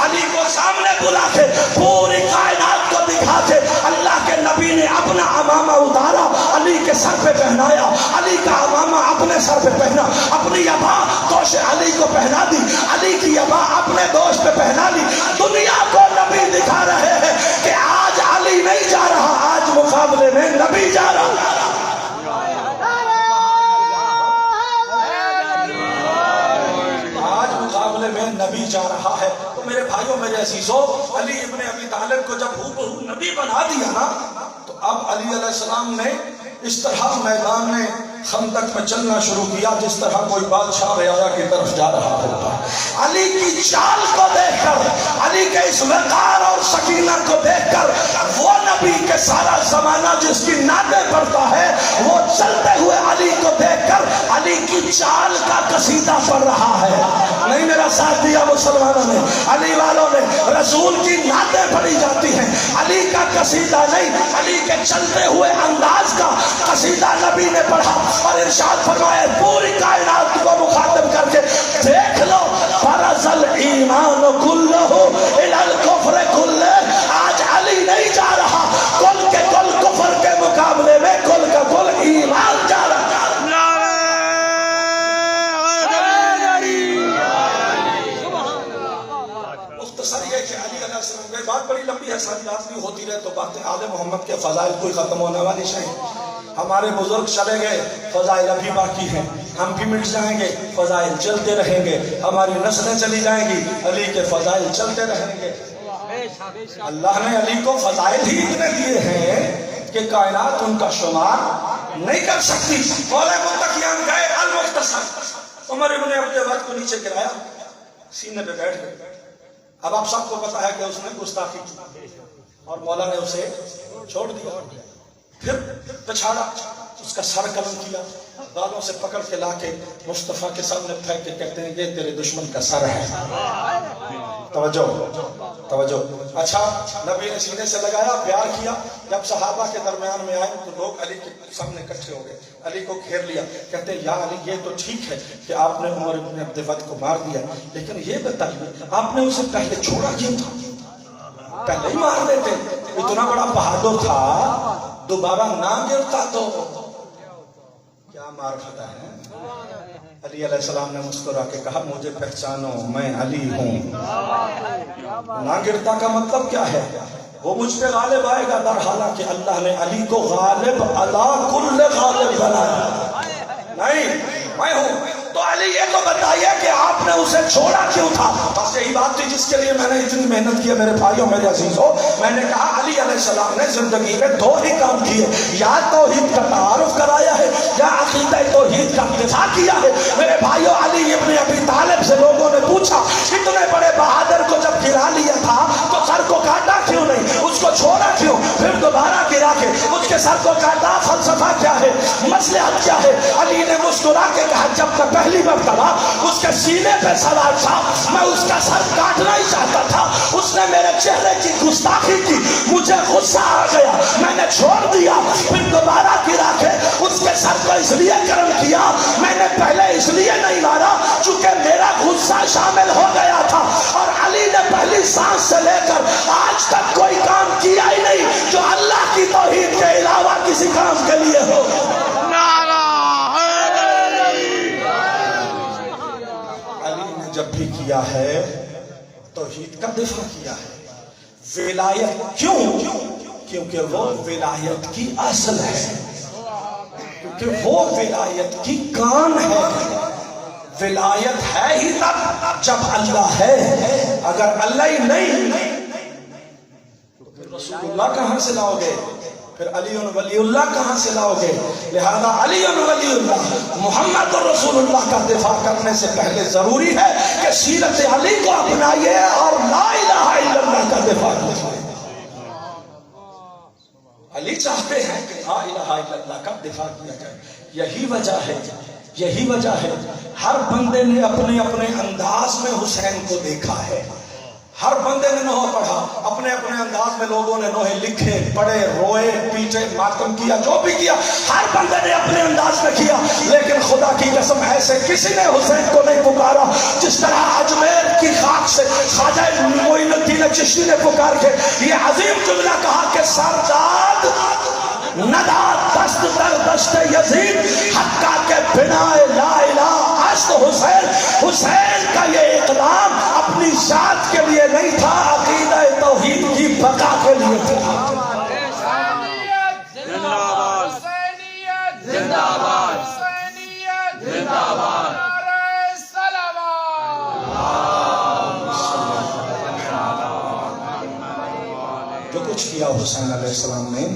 علی کو سامنے بلا کے پوری کائنات کو دکھا کے اللہ کے نبی نے اپنا امامہ اتارا، علی کے سر پہ پہنایا، علی کا امامہ اپنے سر پہ پہنا، اپنی ابا دوش علی کو پہنا دی، علی کی ابا اپنے دوش پہ پہنا لی۔ دنیا کو نبی دکھا رہے ہیں کہ آج علی نہیں جا رہا، آج مقابلے میں نبی جا رہا۔ آج مقابلے میں نبی جا رہا ہے۔ تو میرے بھائیوں، میرے عزیزوں، علی ابن ابی طالب کو جب نبی بنا دیا نا، تو اب علی علیہ السلام نے اس طرح میدان میں خندق میں چلنا شروع کیا جس طرح کوئی بادشاہ ریاض کی طرف جا رہا ہوتا. علی کی چال کو دیکھ کر, علی کے اس وقار اور سکینہ کو دیکھ کر, وہ نبی کے سارا زمانہ جس کی نعتیں پڑھتا ہے وہ چلتے ہوئے علی کو دیکھ کر علی کی چال کا قصیدہ پڑھ رہا ہے. نہیں میرا ساتھ دیا مسلمانوں نے, علی والوں نے. رسول کی نعتیں پڑھی جاتی ہیں, علی کا قصیدہ نہیں, علی کے چلتے ہوئے انداز کا قصیدہ نبی نے پڑھا اور ارشاد فرمایا پوری کائنات کو مخاطب کر کے دیکھ لو, فرض الایمان کلہ الی الکفر کلہ. آج علی نہیں جا رہا کل کے کل کفر کے مقابلے میں کل کا کل ایمان جا رہا. مختصر یہ کہ علی علیہ السلام کی بات بڑی لمبی ہے, ساری رات بھی ہوتی رہے تو باتیں آل محمد کے فضائل کوئی ختم ہونے والی نہیں. ہمارے بزرگ چلے گئے, فضائل ابھی باقی ہیں, ہم بھی مٹ جائیں گے, فضائل چلتے رہیں گے, ہماری نسلیں چلی جائیں گی, علی کے فضائل چلتے رہیں گے. اللہ نے علی کو فضائل ہی اتنے دیے ہیں کہ کائنات ان کا شمار نہیں کر سکتی. مولا متقیان گئے المختصر, عمر ابن عبد العزیز کو نیچے گرایا, سینے پہ بیٹھ گئے. اب آپ سب کو پتا ہے کہ اس نے گستاخی کی اور مولا نے اسے چھوڑ دیا. پھر پچھاڑا, اس کا سر قلم کیا, بالوں سے پکڑ کے لا کے مصطفیٰ کے سامنے پھینک کے کہتے ہیں یہ تیرے دشمن کا سر ہے. توجہ توجہ. اچھا, نبی نے سینے سے لگایا, پیار کیا. جب صحابہ کے درمیان میں آئے تو لوگ علی کے سامنے اکٹھے ہو گئے, علی کو گھیر لیا. کہتے ہیں یا علی یہ تو ٹھیک ہے کہ آپ نے عمر ابن عبد العزیز کو مار دیا, لیکن یہ بتائیے آپ نے اسے پہلے چھوڑا کیوں تھا؟ پہلے ہی مار دیتے, اتنا بڑا بہادر تھا, دوبارہ نہ گرتا تو کیا مار کھاتا ہے. علی علیہ السلام نے مسکرا کے کہا مجھے پہچانو, میں علی ہوں. نہ گرتا کا مطلب کیا ہے؟ وہ مجھ پہ غالب آئے گا, در حالانکہ اللہ نے علی کو غالب علی کل غالب بنایا. نہیں میں ہوں. تو علی یہ تو بتائیے کہ آپ نے اسے چھوڑا کیوں تھا؟ بس یہی بات تھی جس کے لیے میں نے اتنی محنت کی. میرے بھائیوں میرے عزیزوں, میں نے کہا علی علیہ السلام نے زندگی میں دو ہی کام کیے, یا توحید کا تعارف کرایا ہے یا عقیدہ توحید کا دفاع کیا ہے. میرے بھائیوں, علی ابن ابی طالب سے لوگوں نے پوچھا اتنے بڑے بہادر کو جب گرا لیا تھا تو سر کو کاٹا کیوں نہیں, اس کو چھوڑا کیوں, پھر دوبارہ گرا کے اس کے سر کو کاٹا, فلسفہ کیا ہے, مصلحت کیا ہے؟ علی نے مسکرا کے کہا جب تک پہلی مرتبہ اس کے سینے پہ سوار تھا میں اس کا سر کاٹنا ہی چاہتا تھا, اس نے میرے چہرے کی گستاخی کی, مجھے غصہ آ گیا, میں نے چھوڑ دیا. پھر دوبارہ گرا کے اس کے سر کو اس لیے گرم کیا, میں نے پہلے اس لیے نہیں مارا چونکہ میرا غصہ شامل ہو گیا تھا. اور علی نے پہلی سانس سے لے کر آج تک کوئی کام کیا ہی نہیں جو اللہ کی توحید کے علاوہ کسی کام کے لیے ہو. جب بھی کیا ہے توحید کا دفاع کیا ہے. ولایت کیوں؟ کیونکہ وہ ولایت کی اصل ہے, کیونکہ وہ ولایت کی کان ہے. ولایت ہے ہی تب جب اللہ ہے, اگر اللہ ہی نہیں تو پھر رسول اللہ کہاں سے لاؤ گے, پھر علی ولی اللہ کہاں سے لاؤ گے؟ لہذا علی ولی اللہ محمد رسول اللہ کا دفاع کرنے سے پہلے ضروری ہے کہ سیرت علی کو اپنائیے اور لا الہ الا اللہ کا دفاع کیجیے. علی چاہتے ہیں کہ لا الہ الا اللہ کا دفاع کیا جائے. یہی وجہ ہے ہر بندے نے اپنے اپنے انداز میں حسین کو دیکھا ہے. ہر بندے نے نوحہ پڑھا اپنے اپنے انداز میں, لوگوں نے نوحے لکھے, پڑھے, روئے, پیٹے, ماتم کیا, جو بھی کیا ہر بندے نے اپنے انداز میں کیا. لیکن خدا کی قسم ایسے کسی نے حسین کو نہیں پکارا جس طرح اجمیر کی خاک سے خواجہ معین الدین چشتی نے پکار کے یہ عظیم جملہ کہا کہ سرداد ندا دست در دشت یزید حقا کے بنا لا الہ است حسین. حسین کا یہ اقدام اپنی ذات کے لیے نہیں تھا, عقیدہ توحید کی بقا کے لیے تھا. جو کچھ کیا حسین علیہ السلام نے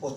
وہ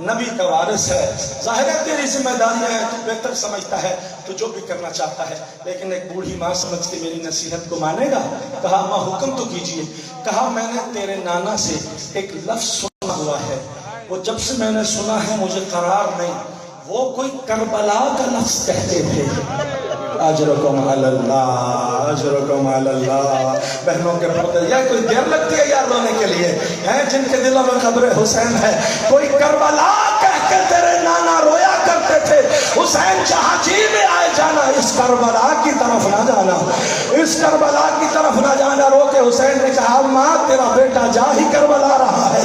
نبی کا وارث ہے، ظاہر ہے تیری ذمہ داریاں ہیں، تو بہتر سمجھتا ہے، تو جو بھی کرنا چاہتا ہے، لیکن ایک بوڑھی ماں سمجھ کے میری نصیحت کو مانے گا؟ کہا ماں حکم تو کیجئے۔ کہا میں نے تیرے نانا سے ایک لفظ سنا ہوا ہے، وہ جب سے میں نے سنا ہے مجھے قرار نہیں، وہ کوئی کربلا کا لفظ کہتے تھے، اجرکم علی اللہ، اجرکم علی اللہ۔ بہنوں کے پردے، یا کوئی دیر لگتی ہے یار رونے کے لیے ہیں جن کے دلوں میں قبر حسین ہے، کوئی کربلا کہہ کے تیرے نانا رویا کرتے تھے، حسین جہاں جی میں آئے جانا، اس کربلا کی طرف نہ جانا، اس کربلا کی طرف نہ جانا۔ رو کے حسین نے کہا ماں تیرا بیٹا جا ہی کربلا رہا ہے،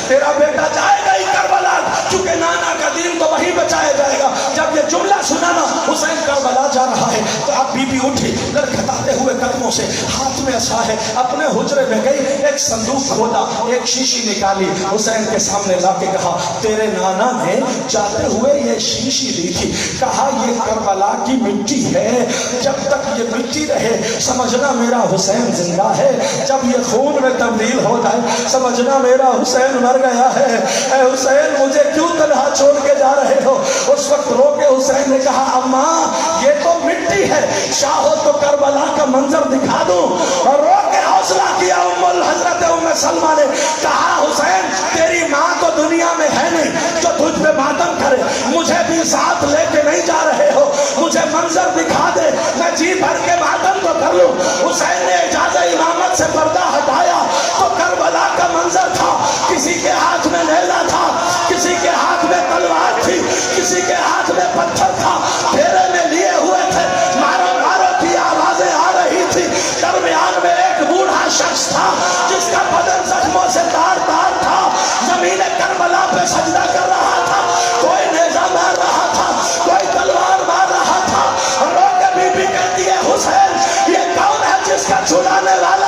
تیرا بیٹا جائے گا ہی کربلا، چونکہ نانا کا دین تو وہی بچایا جائے گا۔ جب یہ جملہ سنا نا حسین کربلا جا رہا ہے، تو اب بی بی اٹھی لڑکھڑاتے ہوئے قدموں سے، ہاتھ میں عصا ہے، اپنے حجرے میں گئی، ایک صندوق کھولا، ایک شیشی نکالی، حسین کے سامنے لا کے کہا تیرے نانا نے جاتے ہوئے یہ شیشی لی تھی، کہا یہ کربلا کی مٹی ہے، جب تک یہ مٹی رہے سمجھنا میرا حسین زندہ ہے، جب یہ خون میں تبدیل ہو جائے سمجھنا میرا حسین مر گیا ہے۔ اے حسین مجھے کیوں تنہا چھوڑ کے جا رہے ہو؟ اس وقت رو کے حسین نے کہا اماں یہ تو مٹی ہے، چاہو تو کربلا کا منظر دکھا دوں۔ اور رو کے حوصلہ کیا حضرت ام سلمہ نے، کہا حسین تیری ماں تو دنیا میں ہے نہیں جو تجھ پہ ماتم کرے، مجھے بھی ساتھ لے کے نہیں جا رہے ہو، مجھے منظر دکھا دے، میں جی بھر کے ماتم تو کر لوں۔ حسین نے اجازت امامت سے پردہ ہٹایا تو کربلا کا منظر تھا، کسی کے ہاتھ میں نیزہ تھا، کسی کے ہاتھ میں تلوار تھی، کسی کے ہاتھ میں پتھر تھا، پھیرے میں لیے ہوئے تھے، مارو مارو کی آوازیں آ رہی تھی، درمیان میں ایک بوڑھا شخص تھا جس کا بدن زخموں سے تار تار تھا، زمین کربلا پہ سجدہ کر رہا تھا، کوئی نیزہ مار رہا تھا، کوئی تلوار مار رہا تھا۔ رو کے بی بی کہتی ہے حسین یہ کون ہے جس کا چھڑانے والا